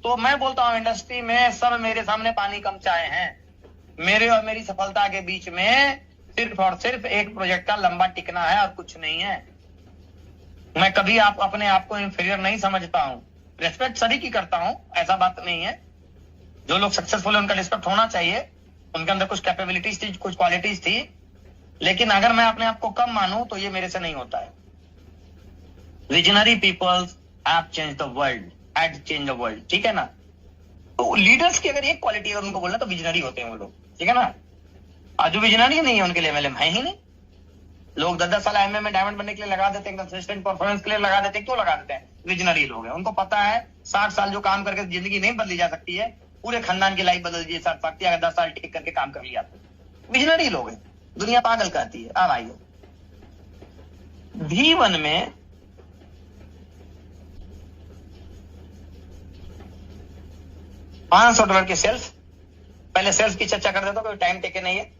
S1: तो मैं बोलता हूं इंडस्ट्री में सब मेरे सामने पानी कम चाहे हैं। मेरे और मेरी सफलता के बीच में सिर्फ और सिर्फ एक प्रोजेक्ट का लंबा टिकना है और कुछ नहीं है। मैं कभी अपने आप को इंफीरियर नहीं समझता हूं, रेस्पेक्ट सभी की करता हूं, ऐसा बात नहीं है। जो लोग सक्सेसफुल है उनका रिस्पेक्ट होना चाहिए, उनके अंदर कुछ कैपेबिलिटीज थी, कुछ क्वालिटीज थी, लेकिन अगर मैं अपने आप को कम मानूं तो ये मेरे से नहीं होता है। Visionary peoples have change the world, had change the world, ठीक है ना। तो लीडर्स की अगर एक क्वालिटी है उनको बोलना तो विजनरी होते हैं वो लोग, ठीक है ना। और जो विजनरी नहीं है उनके लिए MLM है ही नहीं। लोग 10-10 साल MM में डायमंड बनने के लिए लगा देते हैं, कंसिस्टेंट परफॉर्मेंस के लिए लगा देते हैं। क्यों लगा देते हैं? विजनरी लोग हैं, उनको पता है 60 साल जो काम करके जिंदगी नहीं बदली जा सकती है, पूरे खानदान की लाइफ बदल दी जा सकती है अगर 10 साल टिक करके काम कर लिया तो। विजनरी लोग हैं, दुनिया पागल कहती है। अब आइए V1 में $500 की सेल्स, पहले सेल्स की चर्चा कर देता हूं, कोई टाइम टेके नहीं है,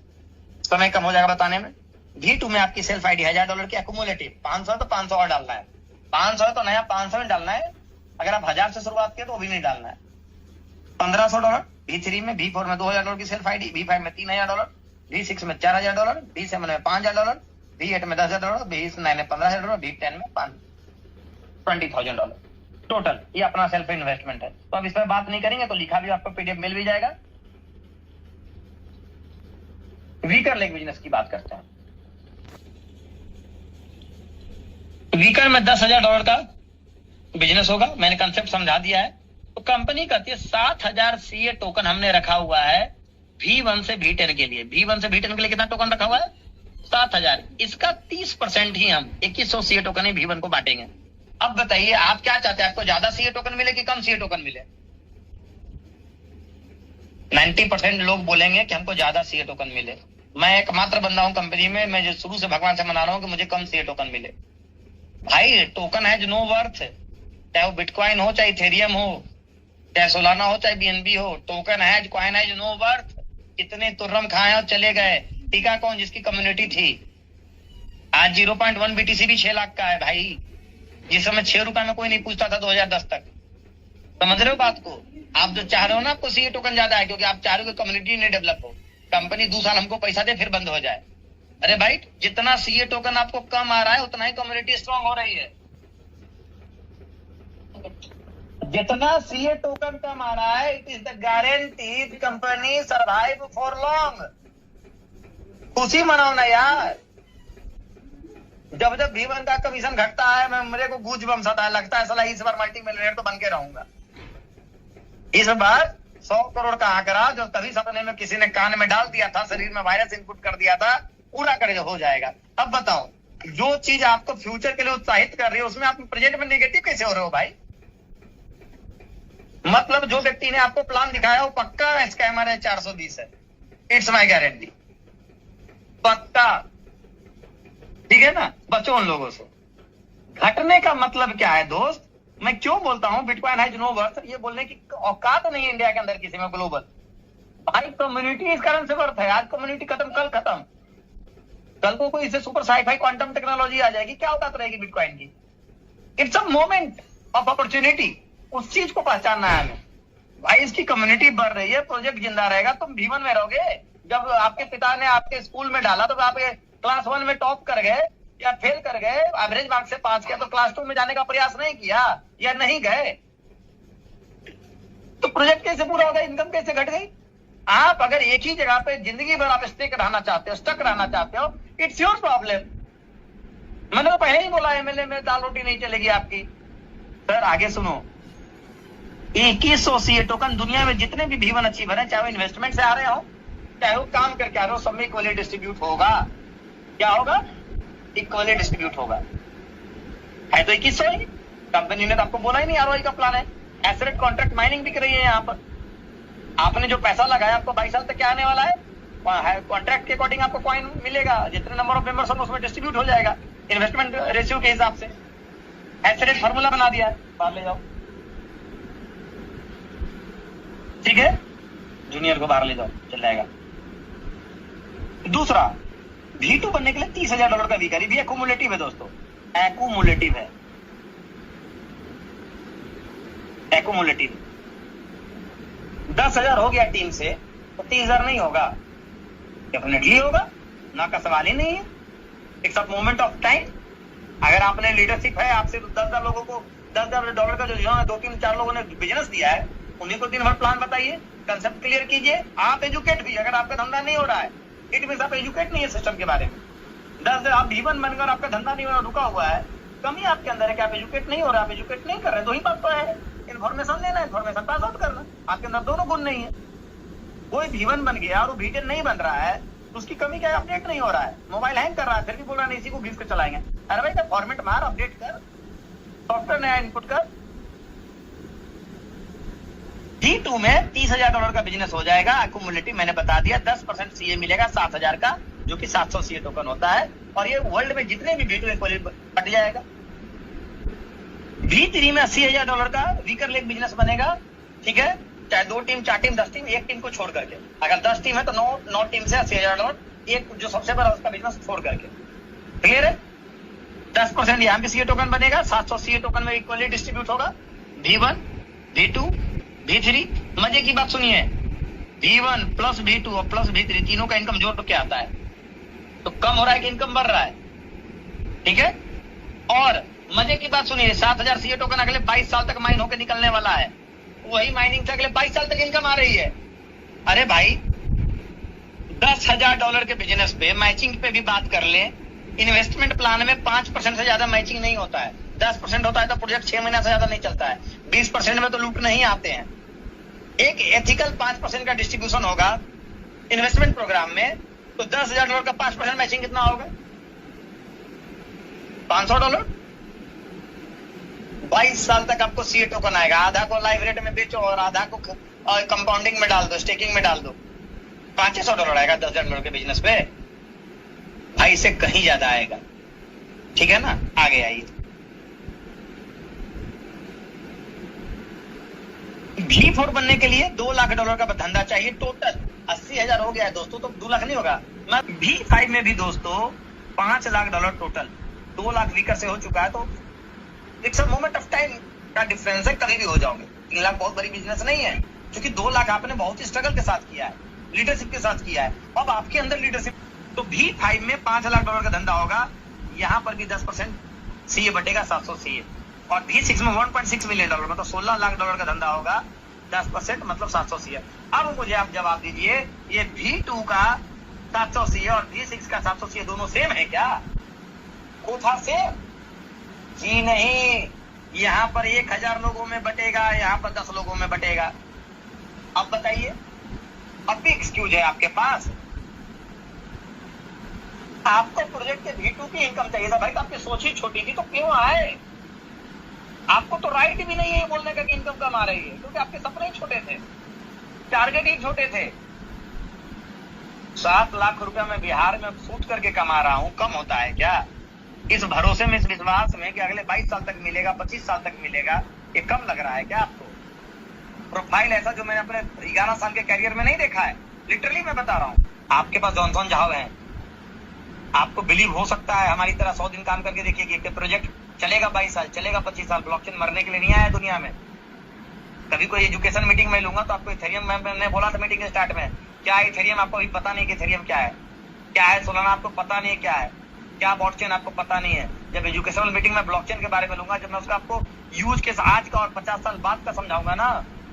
S1: समय कम हो जाएगा बताने में। V2 में आपकी सेल्फ आईडी $1000 की एक्यूमुलेटिव, 500 तो 500 और डालना है, 500 तो नया 500 में डालना है। अगर आप 1000 से शुरुआत किए तो वो भी नहीं डालना है। $1500 V3 में, V4 में $2000 की सेल्फ आईडी, V5 में $3000, V6 में $4000, V7 में $5000, V8 में $10,000, V9 में $15,000, V10 में $20,000 टोटल। ये अपना सेल्फ इन्वेस्टमेंट है। तो अब इस पर बात नहीं करेंगे, तो लिखा भी आपको PDF मिल भी जाएगा। वीकर लेग बिजनेस की बात करते हैं। वीकर में $10,000 का बिजनेस होगा। मैंने कंसेप्ट समझा दिया है। तो कंपनी कहती है 7,000 CA टोकन हमने रखा हुआ है V1 से V10 के लिए। V1 से V10 के लिए कितना टोकन रखा हुआ है? 7,000। इसका 30% ही हम 2100 CA टोकन ही V1 को बांटेंगे। अब बताइए आप क्या चाहते हैं? आपको ज्यादा CA टोकन मिले कि कम CA टोकन मिले? 90% लोग बोलेंगे कि हमको ज्यादा CA टोकन मिले। मैं एकमात्र बंदा हूं कंपनी में, मैं जो शुरू से भगवान से मना रहा हूं कि मुझे कम CA टोकन मिले। भाई टोकन है जो नो वर्थ, चाहे वो बिटकॉइन हो, चाहे इथेरियम हो, चाहे सोलाना हो, चाहे BNB हो, टोकन है, कॉइन है जो नो वर्थ। कितने तुर्रम खाए और चले गए। टीका कौन जिसकी कम्युनिटी थी। आज 0.1 BTC भी 6 लाख का है भाई। जिस समय 6 रुपए में कोई नहीं पूछता था 2010 तक। समझ रहे हो बात को? आप जो चाह रहे हो ना आपको CA टोकन ज्यादा है, क्योंकि आप चाह रहे हो कि कम्युनिटी नहीं डेवलप हो, कंपनी 2 साल हमको पैसा दे फिर बंद हो जाए। अरे भाई जितना CA टोकन आपको कम आ रहा है उतना ही कम्युनिटी स्ट्रांग हो रही है। जितना CA टोकन कम आ रहा है, it is the guarantee company survive for long. खुशी मनाओ ना यार। जब जब V1 का कमीशन घटता है मेरे को गूंज बम सता लगता है, साला इस बार मल्टी मिलियनेयर तो बन के रहूंगा। इस बार 100 करोड़ का आंकड़ा जो कभी सपने में किसी ने कान में डाल दिया था, शरीर में वायरस इनपुट कर दिया था, पूरा कर हो जाएगा। अब बताओ जो चीज आपको फ्यूचर के लिए उत्साहित कर रही है उसमें आप प्रेजेंट में नेगेटिव कैसे हो रहे हो भाई? मतलब जो व्यक्ति ने आपको प्लान दिखाया वो पक्का स्कैमर है, 420 है। इट्स माई गारंटी, पक्का। ठीक है ना? बचो उन लोगों से। घटने का मतलब क्या है दोस्त? मैं क्यों बोलता हूं बिटकॉइन है नो वर्थ? ये बोलने की औकात नहीं इंडिया के अंदर किसी में ग्लोबल। भाई कम्युनिटी इस कारण से वर्थ है। आज कम्युनिटी खत्म, कल खत्म। कल को कोई इसे सुपर साइफाई क्वांटम टेक्नोलॉजी आ जाएगी, क्या औकात रहेगी बिटकॉइन की? It's a moment of opportunity. उस चीज को पहचानना है हमें। भाई इसकी कम्युनिटी बढ़ रही है, प्रोजेक्ट जिंदा रहेगा। तुम V1 में रहोगे। जब आपके पिता ने आपके स्कूल में डाला तो आप क्लास 1 में टॉप कर गए या फेल कर गए, एवरेज मार्क्स से पास किया, तो क्लास 2 में जाने का प्रयास नहीं किया या नहीं गए, तो प्रोजेक्ट कैसे पूरा होगा? इनकम कैसे घट गई? आप अगर एक ही जगह पे जिंदगी भर आप स्टिक रहना चाहते हो, स्टक रहना चाहते हो, इट्स योर प्रॉब्लम। मैंने तो पहले ही बोला MLA में दाल रोटी नहीं चलेगी आपकी। सर आगे सुनो। 2100 CA टोकन दुनिया में जितने भी V1 अचीवर हैं, चाहे वो इन्वेस्टमेंट से आ रहे हो, चाहे वो काम करके आ रहे हो, सब में इक्वली डिस्ट्रीब्यूट होगा। क्या होगा? इक्वली डिस्ट्रीब्यूट होगा। है तो 2100 ही। कंपनी ने तो आपको बोला ही नहीं ROI का प्लान है। एसेट कॉन्ट्रैक्ट माइनिंग बिक रही है यहाँ पर। आपने जो पैसा लगाया आपको 22 साल तक क्या आने वाला है? कॉन्ट्रैक्ट के अकॉर्डिंग आपको कॉइन मिलेगा। जितने नंबर ऑफ मेंबर्स होंगे उसमें डिस्ट्रीब्यूट हो जाएगा इन्वेस्टमेंट रेशियो के हिसाब से। एसेट फार्मूला बना दिया है, बाहर ले जाओ। ठीक है, जूनियर को बाहर ले जाओ, चल जाएगा। दूसरा, V2 बनने के लिए $30,000 का वीकर भी एक्यूमुलेटिव है दोस्तों, एक्यूमुलेटिव है, एक्यूमुलेटिव। 10,000 हो गया टीम से तो 30,000 नहीं होगा? डेफिनेटली होगा, ना का सवाल ही नहीं है। It's a moment of time. अगर आपने लीडरशिप है, आपसे 10,000 लोगों को $10,000 का जो 2-3-4 लोगों ने बिजनेस दिया है, उन्हीं को दिन भर प्लान बताइए, कंसेप्ट क्लियर कीजिए। आप एजुकेट भी, अगर आपका धंधा नहीं हो रहा है, इट मींस आप एजुकेट नहीं है सिस्टम के बारे में। 10 आप V1 बनकर आपका धंधा नहीं हो रहा, रुका हुआ है, कमी आपके अंदर है कि आप एजुकेट नहीं हो रहा, आप एजुकेट नहीं कर रहे। दो ही बात तो है, इन्फॉर्मेशन लेना, इन्फॉर्मेशन पास आउट करना। आपके अंदर दोनों गुण नहीं है। कोई V1 बन गया और वो V10 नहीं बन रहा है, तो उसकी कमी क्या है? अपडेट नहीं हो रहा है, मोबाइल हैंग कर रहा है, फिर भी बोल रहा है इसी को घिस कर चलाएंगे। अरे भाई तो फॉर्मेट मार, अपडेट कर, सॉफ्टवेयर नया इनपुट कर। V2 में $30,000 का बिजनेस हो जाएगा एक्यूमुलेटिव। मैंने बता दिया 10% CA मिलेगा 7,000 का, जो कि 700 CA टोकन होता है। और ये वर्ल्ड में जितने भी V2 इक्वली बट जाएगा। V3 में $80,000 का वीकर लेग बिजनेस बनेगा। ठीक है, चाहे 2 टीम, 4 टीम, 10 टीम, एक टीम को छोड़ करके। अगर 10 टीम है तो 9 टीम से $80,000, एक जो सबसे बड़ा उसका बिजनेस छोड़ करके। क्लियर है? 10% यहाँ पे CA टोकन बनेगा, 700 CA टोकन में इक्वली डिस्ट्रीब्यूट होगा। V1, V2, V3। मजे की बात सुनिए, V1 प्लस V2 और प्लस V3 तीनों का इनकम जोड़ के आता है। तो कम हो रहा है कि इनकम बढ़ रहा है? ठीक है। और मजे की बात सुनिए, 7000 सीए टोकन अगले 22 साल तक माइन होकर निकलने वाला है। वही माइनिंग से अगले 22 साल तक इनकम आ रही है। अरे भाई, $10,000 के बिजनेस पे मैचिंग पे भी बात कर ले, इन्वेस्टमेंट प्लान में 5% से ज्यादा मैचिंग नहीं होता है। 10% होता है तो प्रोजेक्ट 6 महीना से ज्यादा नहीं चलता है। 20% में तो लूट नहीं आते हैं। एक एथिकल 5% का डिस्ट्रीब्यूशन होगा इन्वेस्टमेंट प्रोग्राम में, तो $10,000 का 5% मैचिंग कितना होगा? $500। 22 साल तक आपको सीए टोकन आएगा। आधा को लाइव रेट में बेचो और आधा को कंपाउंडिंग में डाल दो, स्टेकिंग में डाल दो। $500 आएगा $10,000 के बिजनेस पे। भाई इससे कहीं ज्यादा आएगा। ठीक है ना, आगे आइए। V4 बनने के लिए $2 लाख का धंधा चाहिए टोटल। 80,000 हो गया है दोस्तों, तो 2 लाख नहीं होगा। V5 में भी दोस्तों $5 लाख टोटल। 2 लाख वीकर से हो चुका है, तो it's a moment of time का डिफरेंस है, कभी भी हो जाओगे। 3 लाख बहुत बड़ी बिजनेस नहीं है, क्योंकि 2 लाख आपने बहुत ही स्ट्रगल के साथ किया है, लीडरशिप के साथ किया है। अब आपके अंदर लीडरशिप, तो V5 में $5 लाख का धंधा होगा। यहाँ पर भी 10% सीए बटेगा, 700 सीए। और V6 में $1.6 मिलियन, मतलब $16 लाख का धंधा होगा। 10% मतलब 700 सीए। अब मुझे आप जवाब दीजिए, ये V2 का 700 सीए और V6 का 700 सीए दोनों सेम है क्या? कोठा सेम? जी नहीं। यहाँ पर 1000 लोगों में बटेगा, यहाँ पर 10 लोगों में बटेगा। अब बताइए, अब भी एक्सक्यूज है आपके पास? आपको प्रोजेक्ट के V2 की इनकम चाहिए था भाई, तो आपकी सोच ही छोटी थी, तो क्यों आए? आपको तो राइट भी नहीं है ये बोलने का कि इनकम कम आ रही है, क्योंकि आपके सपने ही छोटे थे, टारगेट ही छोटे थे। 7 लाख रुपया मैं बिहार में शूट करके कमा रहा हूं, कम होता है क्या? इस भरोसे में, इस विश्वास में कि अगले 22 साल तक मिलेगा, 25 साल तक मिलेगा, ये कम लग रहा है क्या आपको? प्रोफाइल ऐसा जो मैंने अपने 11 साल के कैरियर में नहीं देखा है, लिटरली मैं बता रहा हूं। आपके पास जॉनसन जहाव है, आपको बिलीव हो सकता है हमारी तरह 100 दिन काम करके देखिए कि प्रोजेक्ट चलेगा 22 साल, चलेगा 25 साल। ब्लॉकचेन मरने के लिए नहीं आया दुनिया में। कभी कोई एजुकेशन मीटिंग में लूंगा तो आपको इथेरियम, मैंने बोला था मीटिंग के स्टार्ट में, क्या इथेरियम आपको अभी पता नहीं कि इथेरियम क्या है, क्या है सोलाना आपको पता नहीं है क्या है, क्या ब्लॉकचेन आपको पता नहीं है। जब एजुकेशनल मीटिंग में ब्लॉकचेन के बारे में लूंगा, जब मैं उसका आपको यूज के आज का और 50 साल बाद का समझाऊंगा ना,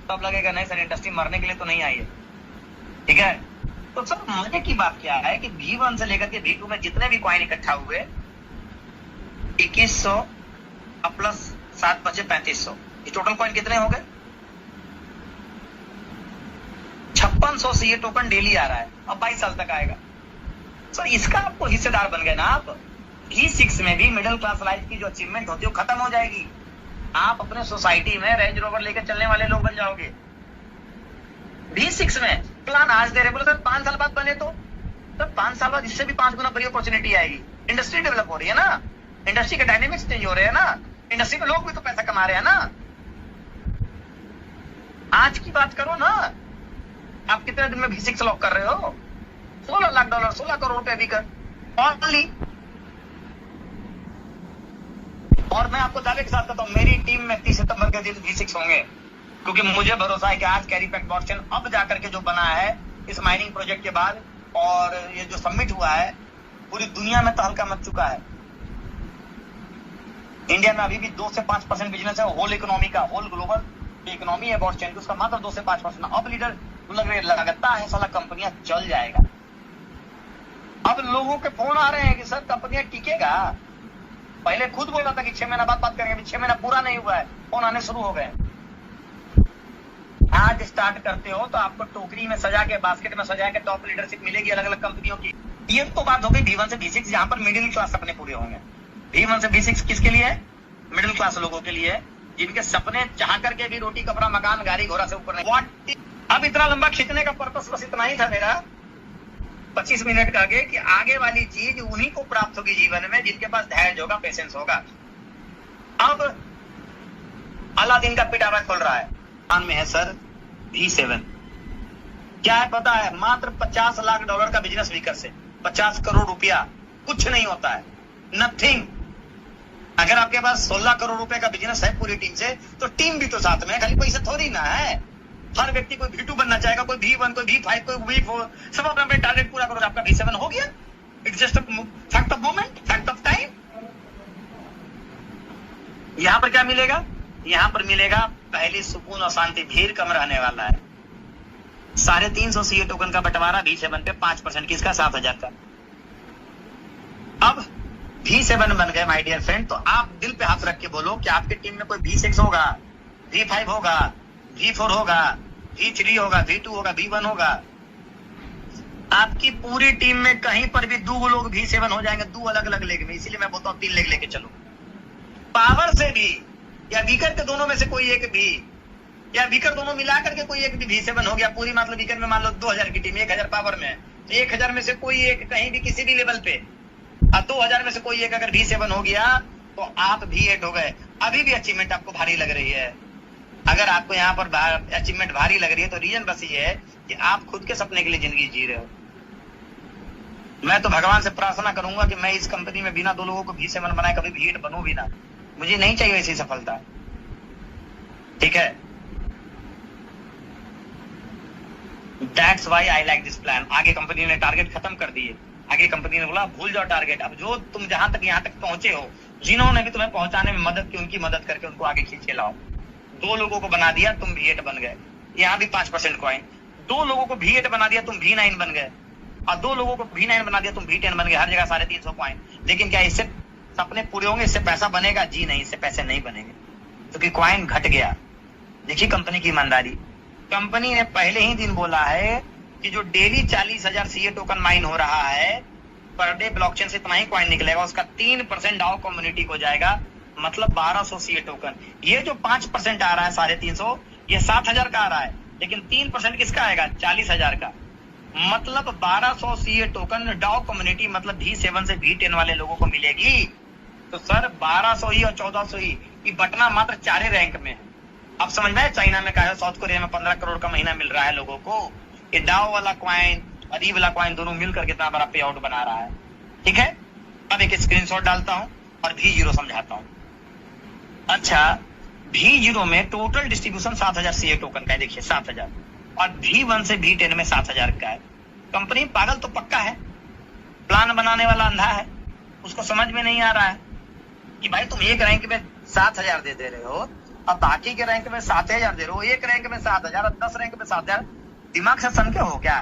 S1: तब लगेगा नहीं सर, इंडस्ट्री मरने के लिए तो नहीं आई है। ठीक है, तो सर मजे की बात क्या है कि V1 से लेकर के V2 में जितने भी कॉइन इकट्ठा हुए, 2100 प्लस 7 बचे 3500, ये टोटल कॉइन कितने हो गए? 5600 सीए टोकन डेली आ रहा है, अब 22 साल तक आएगा। सर इसका आपको हिस्सेदार बन गए ना आप। V6 में भी मिडिल क्लास लाइफ की जो अचीवमेंट होती है वो खत्म हो जाएगी। आप अपने सोसाइटी में रेंज रोवर लेकर चलने वाले लोग बन जाओगे। V6 में प्लान आज दे रहे, बोले सर 5 साल बाद बने तो सर 5 साल बाद इससे भी 5 गुना बड़ी अपॉर्चुनिटी आएगी। इंडस्ट्री डेवलप हो रही है ना, इंडस्ट्री के डायनेमिक्स चेंज हो रहे हैं ना, इंडस्ट्री में लोग भी तो पैसा कमा रहे हैं ना। आज की बात करो ना, आप कितने दिन में V6 लॉक कर रहे हो? $16 लाख, 16 करोड़ रुपए वीकर ओनली। और मैं आपको दावे के साथ कहता हूं, मेरी टीम में 30 सितंबर के दिन V6 होंगे, क्योंकि मुझे भरोसा है कि आज कैरी पैक ब्लॉकचेन अब जाकर के जो बना है इस माइनिंग प्रोजेक्ट के बाद, और ये जो सबमिट हुआ है, पूरी दुनिया में तहलका मच चुका है। इंडिया में अभी भी 2 से 5% बिजनेस है होल इकोनॉमी का, होल ग्लोबल इकोनॉमी है ब्लॉकचेन की, उसका मात्र 2 से 5%। अब लीडर लगता है साला कंपनियां चल जाएगा। अब लोगों के फोन आ रहे हैं कि सर कंपनियां टिकेगा। पहले खुद बोला था कि 6 महीना बाद बात करेंगे, 6 महीना पूरा नहीं हुआ है, फोन आने शुरू हो गए। आज स्टार्ट करते हो तो आपको टोकरी में सजा के, बास्केट में सजा के टॉप लीडरशिप मिलेगी अलग अलग कंपनियों की। ये तो बात हो गई V1 से V6, जहां पर मिडिल क्लास सपने पूरे होंगे। V1 से V6 किसके लिए है? मिडिल क्लास लोगों के लिए, जिनके सपने चाह करके भी रोटी कपड़ा मकान गाड़ी घोड़ा से ऊपर नहीं। अब इतना लंबा खींचने का पर्पस बस इतना ही था मेरा, 25 मिनट का आगे, कि आगे वाली चीज उन्हीं को प्राप्त होगी जीवन में जिनके पास धैर्य होगा, पेशेंस होगा। अब अलादीन का पिटारा खोल रहा है, कान में है सर V7। क्या है पता है? मात्र $50 लाख का बिजनेस वीकर से 50 करोड़ रुपया कुछ नहीं होता है, नथिंग। अगर आपके पास 16 करोड़ रुपए का बिजनेस है पूरी टीम से, तो टीम भी तो साथ में है, खाली पैसे थोड़ी ना है। हर व्यक्ति कोई V2 बनना चाहेगा, कोई V1, कोई V5, कोई V4, सब अपने टारगेट पूरा करो, आपका V7 हो गया। It's just fact of moment, fact of time. यहाँ पर क्या मिलेगा? यहाँ पर मिलेगा पहली सुकून और शांति, भीड़ कम रहने वाला है। 350 सीए टोकन का बंटवारा V7 पे 5% किसका? 7000 का। अब V7 बन गए माय डियर फ्रेंड, तो आप दिल पे हाथ रख के बोलो कि आपकी टीम में कोई V6 होगा, V5 होगा, V4 होगा, V3 होगा, V2 होगा, V1 होगा। आपकी पूरी टीम में कहीं पर भी 2 लोग V7 हो जाएंगे, 2 अलग अलग लेग में। इसीलिए मैं बोलता हूँ 3 लेग लेके चलो। पावर से भी या वीकर के दोनों में से कोई एक भी, या वीकर दोनों मिला करके कोई एक भी V7 हो गया पूरी, मतलब वीकर में मान लो 2000 की टीम, 1000 पावर में, 1000 में से कोई एक कहीं भी किसी भी लेवल पे, और 2000 में से कोई एक अगर V7 हो गया तो आप V8 हो गए। अभी भी अचीवमेंट आपको भारी लग रही है। अगर आपको यहाँ पर अचीवमेंट भारी लग रही है तो रीजन बस ये है कि आप खुद के सपने के लिए जिंदगी जी रहे हो। मैं तो भगवान से प्रार्थना करूंगा कि मैं इस कंपनी में बिना 2 लोगों को V7 बनाए कभी V8 बनूं भी ना। मुझे नहीं चाहिए ऐसी सफलता, ठीक है? That's why I like this plan। आगे कंपनी ने टारगेट खत्म कर दिए। आगे कंपनी ने बोला भूल जाओ टारगेट, अब जो तुम जहां तक यहाँ तक पहुंचे हो, जिन्होंने भी तुम्हें पहुंचाने में मदद की, उनकी मदद करके उनको आगे खींच के लाओ। 2 लोगों को बना दिया, तुम V8 बन गए। यहाँ भी 5% कॉइन। 2 लोगों को V8 बना दिया, तुम V9 बन गए, और 2 लोगों को V9 बना दिया, तुम V10 बन गए। हर जगह 350 कॉइन। लेकिन क्या इससे सपने पूरे होंगे? इससे पैसा बनेगा? जी नहीं, इससे पैसे नहीं बनेंगे, क्योंकि कॉइन घट गया। देखिए कंपनी की ईमानदारी। कंपनी ने पहले ही दिन बोला है कि जो डेली 40,000 सीए टोकन माइन हो रहा है, पर डे ब्लॉकचेन से इतना ही कॉइन निकलेगा, उसका 3% डाओ कम्युनिटी को जाएगा, मतलब 1200 सीए टोकन। ये जो 5% आ रहा है 350, ये 7000 का आ रहा है, लेकिन 3% किसका आएगा? 40,000 का। मतलब 1200 सीए टोकन डाओ कम्युनिटी, मतलब V7 से V10 वाले लोगों को मिलेगी। तो सर 1200 ही और 1400 ही, ये बटना मात्र 4 रैंक में है। अब समझ में? चाइना में क्या है, साउथ कोरिया में 15 करोड़ का महीना मिल रहा है लोगों को। ये डाओ वाला कॉइन और ई वाला कॉइन दोनों मिलकर कितना बड़ा पे आउट बना रहा है, ठीक है? अब एक स्क्रीनशॉट डालता हूं और V0 समझाता हूं। अच्छा, V0 में टोटल डिस्ट्रीब्यूशन 7000 सीए टोकन का है, देखिए 7000, और V1 से V10 में 7000 का है। कंपनी पागल तो पक्का है, प्लान बनाने वाला अंधा है। उसको समझ में नहीं आ रहा है कि भाई तुम एक रैंक में 7000 दे रहे हो, अब बाकी के रैंक में 7000 दे रहे हो, एक रैंक में 7000 और 10 रैंक में 7000। दिमाग से सन के हो क्या?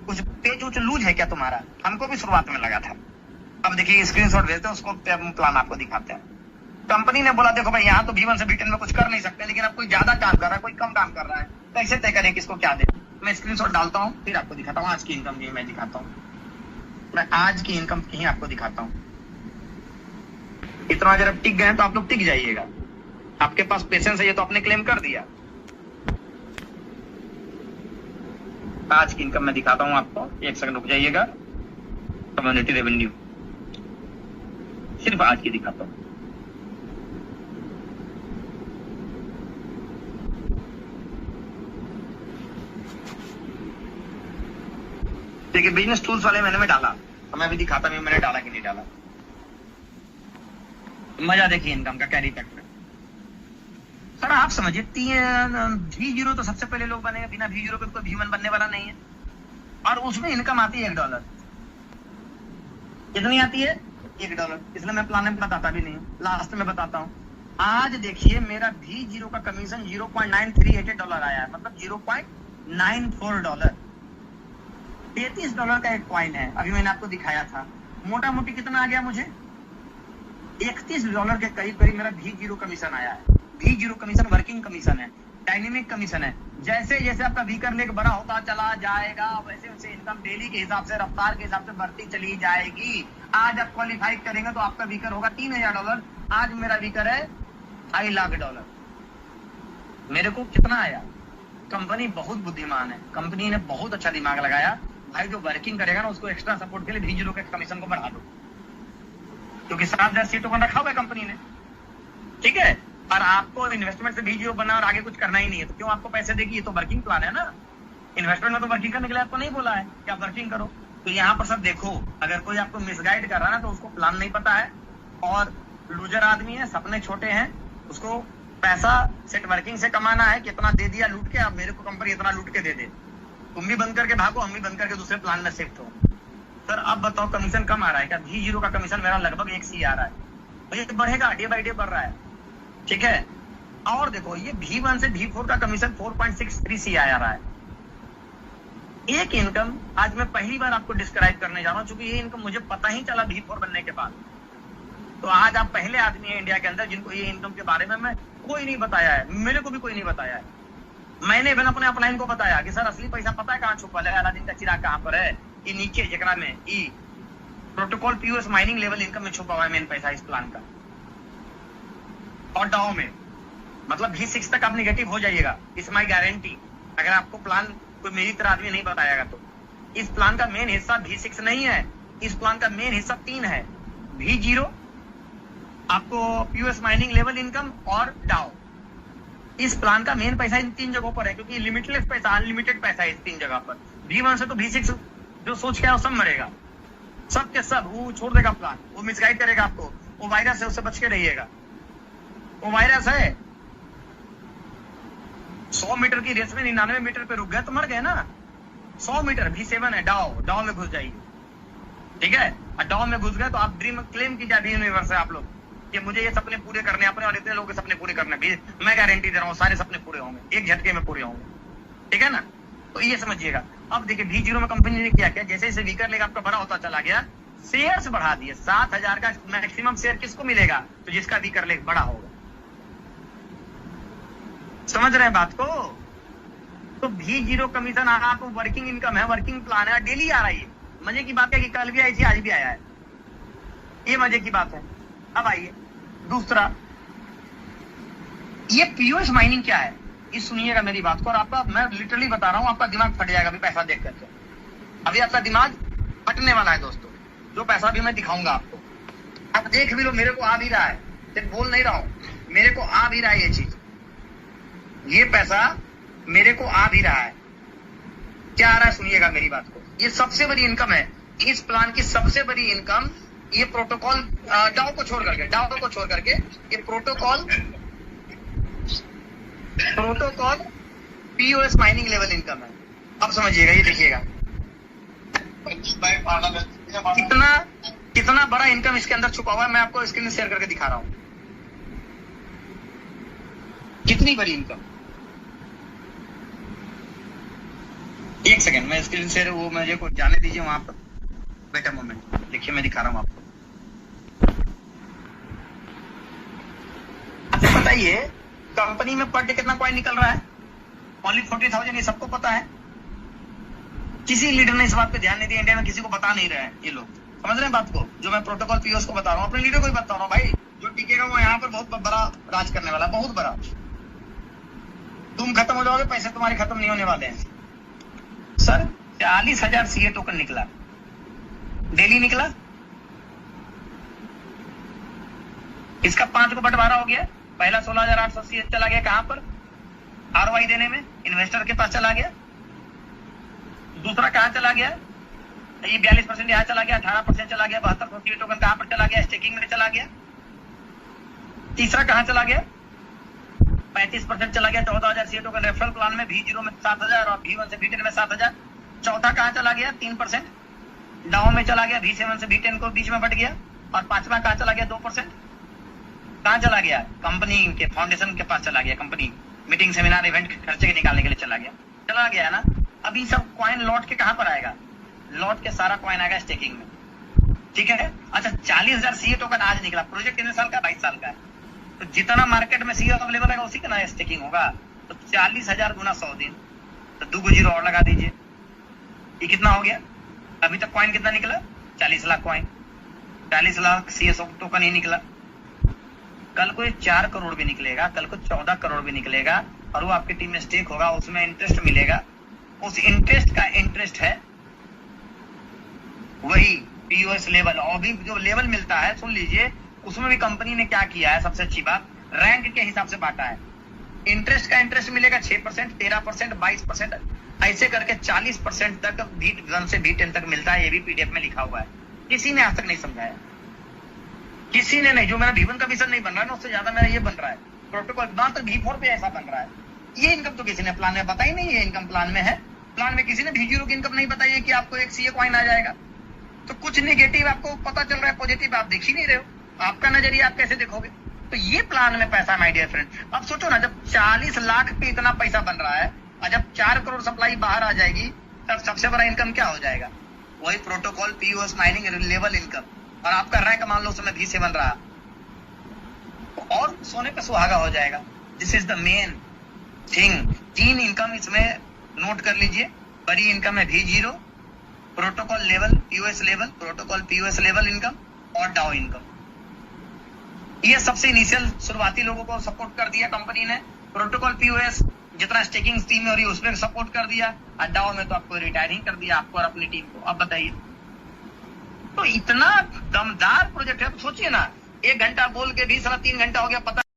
S1: कुछ पेज उच लूज है क्या तुम्हारा? हमको भी शुरुआत में लगा था। अब देखिए स्क्रीनशॉट भेजते हैं, उसको प्लान आपको दिखाते हैं। कंपनी ने बोला देखो भाई यहाँ तो V1 से V10 में कुछ कर नहीं सकते, लेकिन अब कोई ज्यादा काम कर रहा है, कोई कम काम कर रहा है, कैसे तय करें किसको क्या दे? मैं स्क्रीनशॉट डालता हूँ, फिर आपको दिखाता हूँ आज की इनकम की। मैं दिखाता हूँ, मैं आज की इनकम की ही आपको दिखाता हूँ। इतना अगर टिक गए तो आप लोग टिक जाइएगा, आपके पास पेशेंस है, ये तो आपने क्लेम कर दिया। आज की इनकम मैं दिखाता हूं आपको, 1 सेकंड रुक जाइएगा। कम्युनिटी रेवेन्यू सिर्फ आज की दिखाता हूं। देखिए बिजनेस टूल्स वाले मैंने डाला, तो मैं भी दिखाता हूं मैंने डाला कि नहीं डाला। मजा देखिए इनकम का, कैरी फैक्टर। सर आप समझिए V0 तो सबसे पहले लोग बनेगा, बिना V0 के कोई V1 बनने वाला नहीं है, और उसमें इनकम आती है $1। कितनी आती है? $1। इसलिए मैं प्लान में बताता भी नहीं, लास्ट में बताता हूँ। आज देखिए मेरा V0 का कमीशन $0.938 आया है, मतलब $0.94। $33 का एक कॉइन है, अभी मैंने आपको दिखाया था। मोटा मोटी कितना आ गया मुझे? $31 के करीब करीब मेरा V0 कमीशन आया है। V0 कमीशन वर्किंग कमीशन है, डायनेमिक कमीशन है। जैसे जैसे आपका वीकर लेग बड़ा होता चला जाएगा, वैसे वैसे इनकम डेली के हिसाब से, रफ्तार के हिसाब से बढ़ती चली जाएगी। आज आप क्वालिफाई करेंगे तो आपका वीकर होगा $3000। आज मेरा वीकर है $2.5 लाख। मेरे को कितना आया? कंपनी बहुत बुद्धिमान है, कंपनी ने बहुत अच्छा दिमाग लगाया। भाई जो वर्किंग करेगा ना, उसको एक्स्ट्रा सपोर्ट के लिए V0 के कमीशन को बढ़ा दो, क्योंकि 7000 सीए टोकन रखा हुआ है कंपनी ने, ठीक है? और आपको इन्वेस्टमेंट से V0 बनना और आगे कुछ करना ही नहीं है, तो क्यों आपको पैसे देगी? ये तो वर्किंग प्लान है ना। इन्वेस्टमेंट में तो वर्किंग करने के लिए आपको नहीं बोला है कि आप वर्किंग करो। तो यहाँ पर सब देखो, अगर कोई आपको मिसगाइड कर रहा है ना, तो उसको प्लान नहीं पता है और लूजर आदमी है, सपने छोटे हैं, उसको पैसा सेट वर्किंग से कमाना है। कितना दे दिया लूट के, अब मेरे को कंपनी इतना लूट के दे दे, तुम भी बंद करके भागो, हम भी बंद करके दूसरे प्लान में शिफ्ट हो। सर अब बताओ कमीशन कम आ रहा है क्या? V0 का कमीशन मेरा लगभग 1 C आ रहा है, तो ये बढ़ेगा, डे बाई डे बढ़ रहा है। ठीक है। और देखो ये V1 से V4 का कमीशन 4.63 CI आ रहा है। एक इनकम आज मैं पहली बार आपको डिस्क्राइब करने जा रहा हूं, क्योंकि ये इनकम मुझे पता ही चला V4 बनने के बाद। तो आज आप पहले आदमी है इंडिया के अंदर जिनको ये इनकम के बारे में मैं कोई नहीं बताया है, मेरे को भी कोई नहीं बताया है। मैंने भी अपने अपलाइन को बताया कि सर असली पैसा पता है कहाँ छुपा है, अलादीन का चिराग कहाँ पर है, ये नीचे जकरा में ई protocol POS mining level income में छुपा हुआ है मेन पैसा इस प्लान का। और डाउ में मतलब V6 तक आप निगेटिव हो जाइएगा, इस माई गारंटी। अगर आपको प्लान कोई मेरी तरह आदमी नहीं बताएगा तो इस प्लान का मेन हिस्सा V6 नहीं है, इस प्लान का मेन हिस्सा 3 है, V0 आपको POS माइनिंग लेवल इनकम और डाउ। इस प्लान का मेन पैसा इन 3 जगहों पर है, क्योंकि लिमिटलेस पैसा, अनलिमिटेड पैसा है इस 3 जगह पर। V1 से तो V6 जो सोच के आओ सब मरेगा, सब के सब वो छोड़ देगा प्लान, वो मिसगाइड करेगा आपको, वो वायरस है, उससे बच के रहिएगा। वो वायरस है 100 मीटर की रेस में 99 मीटर पे रुक गए तो मर गए ना। 100 मीटर V7 है, डाउ में घुस जाइए, ठीक है। और डाउ में घुस गए तो आप ड्रीम क्लेम कीजिए ड्रीम यूनिवर्स है आप लोग कि मुझे ये सपने पूरे करने अपने और इतने लोगों के सपने पूरे करने भी, मैं गारंटी दे रहा हूँ सारे सपने पूरे होंगे, एक झटके में पूरे होंगे, ठीक है ना। तो ये समझिएगा। अब देखिए V0 में कंपनी ने क्या किया, जैसे जैसे वीकर लेगा आपका बड़ा होता चला गया, शेयर्स बढ़ा दिए। 7,000 का मैक्सिमम शेयर किसको मिलेगा, तो जिसका वीकर लेग बड़ा होगा। समझ रहे हैं बात को। तो V0 कमीशन आ रहा, आपको वर्किंग इनकम है, वर्किंग प्लान है, डेली आ रही है। मजे की बात है कि कल भी आई थी, आज भी आया है, ये मजे की बात है। अब आइए दूसरा, ये POS माइनिंग क्या है, ये सुनिएगा मेरी बात को। और आपका मैं लिटरली बता रहा हूं, आपका दिमाग फट जाएगा अभी पैसा देख करके। अभी आपका दिमाग फटने वाला है दोस्तों, जो पैसा भी मैं दिखाऊंगा आपको। आप देख भी लो, मेरे को आ भी रहा है, सिर्फ बोल नहीं रहा हूं, मेरे को आ भी रहा है ये चीज, ये पैसा मेरे को आ भी रहा है। क्या आ रहा है सुनिएगा मेरी बात को। ये सबसे बड़ी इनकम है इस प्लान की, सबसे बड़ी इनकम ये प्रोटोकॉल डाउ को छोड़ करके ये protocol POS mining level income है। अब समझिएगा, ये देखिएगा कितना बड़ा इनकम इसके अंदर छुपा हुआ है। मैं आपको स्क्रीन शेयर करके दिखा रहा हूं कितनी बड़ी इनकम। एक सेकंड, मैं स्क्रीन शेयर वो मुझे को जाने दीजिए वहां पर, बेटा मोमेंट। देखिए मैं दिखा रहा हूं आपको। अच्छा बताइए कंपनी में पर डे कितना कॉइन निकल रहा है, ओनली 40,000। ये सबको पता है, किसी लीडर ने इस बात पे ध्यान नहीं दिया, इंडिया में किसी को बता नहीं रहे हैं ये लोग। समझ रहे हैं बात को, जो मैं प्रोटोकॉल POS को बता रहा हूँ, अपने लीडर को ही बता रहा हूँ भाई, जो टिकेगा वो यहाँ पर बहुत बड़ा राज करने वाला, बहुत बड़ा। तुम खत्म हो जाओगे, पैसे तुम्हारे खत्म नहीं होने वाले हैं। सर 40,000 CA टोकन निकला, डेली निकला, इसका 5 को बंटवारा हो गया। पहला 16,800 CA चला गया कहां पर, ROI देने में, इन्वेस्टर के पास चला गया। दूसरा कहां चला गया, ये 42% यहाँ चला गया, 18% चला गया, 7200 CA टोकन कहां पर चला गया, स्टेकिंग में चला गया। तीसरा कहां चला गया, 35% चला गया, 14,000 CA टोकन रेफरल प्लान में, V0 में 7,000 और V1 से V10 में 7,000। चौथा कहां चला गया, 3% डाउ में चला गया, V7 से V10 को बीच में बट गया। और पांचवा कहां चला गया, 2% कहां चला गया, कंपनी के फाउंडेशन के पास चला गया, कंपनी मीटिंग सेमिनार इवेंट खर्चे के निकालने के लिए चला गया है ना। अभी सब कॉइन लौट के कहां पर आएगा, लौट के सारा कॉइन आएगा स्टेकिंग में, ठीक है। अच्छा 40,000 CA टोकन आज निकला, प्रोजेक्ट कितने साल का, 22 साल का है। तो जितना मार्केट में CA अवेलेबल है उसी का ना स्टेकिंग होगा। तो 40,000 गुना 100 दिन, तो 2 को 0 और लगा दीजिए, ये कितना हो गया। अभी तक कॉइन कितना निकला, 40 lakh coin, 40 lakh CA token ही निकला। कल को ये 4 करोड़ भी निकलेगा, कल को 14 करोड़ भी निकलेगा, और वो आपकी टीम में स्टेक होगा, उसमें इंटरेस्ट मिलेगा। उस इंटरेस्ट का इंटरेस्ट है वही POS लेवल। और भी जो लेवल मिलता है सुन लीजिए, उसमें भी कंपनी ने क्या किया है, सबसे अच्छी बात, रैंक के हिसाब से बांटा है। इंटरेस्ट का इंटरेस्ट मिलेगा 6%, 13%, 22%, ऐसे करके 40% तक V1 से V10 तक मिलता है। ये भी PDF में लिखा हुआ है, किसी ने आज तक नहीं समझाया, किसी ने नहीं। जो मेरा V1 का विजन नहीं बन रहा है ना, उससे ज्यादा मेरा ये बन रहा है प्रोटोकॉल, ना तो V4 पे ऐसा बन रहा है। ये इनकम तो किसी ने प्लान में बताई नहीं है, इनकम प्लान में है। प्लान में किसी ने V0 की इनकम नहीं बताई है कि आपको एक CA कॉइन आ जाएगा। तो कुछ नेगेटिव आपको पता चल रहा है, पॉजिटिव आप देख ही नहीं रहे हो। आपका नजरिया आप कैसे देखोगे, तो ये प्लान में पैसा माय डियर फ्रेंड। अब सोचो ना, जब 40 लाख पे इतना पैसा बन रहा है और जब 4 करोड़ सप्लाई बाहर आ जाएगी तब सबसे बड़ा इनकम क्या हो जाएगा? वही protocol POS mining level income, और आपका रैंक मान लो उसमें भी से बन रहा और सोने पे सुहागा हो जाएगा। This is the main thing. 3 income इसमें नोट कर लीजिए। बड़ी इनकम है V0, protocol level POS level, protocol POS level income और डाउ इनकम। ये सबसे इनिशियल शुरुआती लोगों को सपोर्ट कर दिया कंपनी ने। प्रोटोकॉल पीओएस जितना स्टेकिंग टीम में हो रही है उसमें सपोर्ट कर दिया, और डाउ में तो आपको रिटायरिंग कर दिया आपको और अपनी टीम को। अब बताइए, तो इतना दमदार प्रोजेक्ट है। तो सोचिए ना, 1 घंटा बोल के भी सारा 3 घंटा हो गया, पता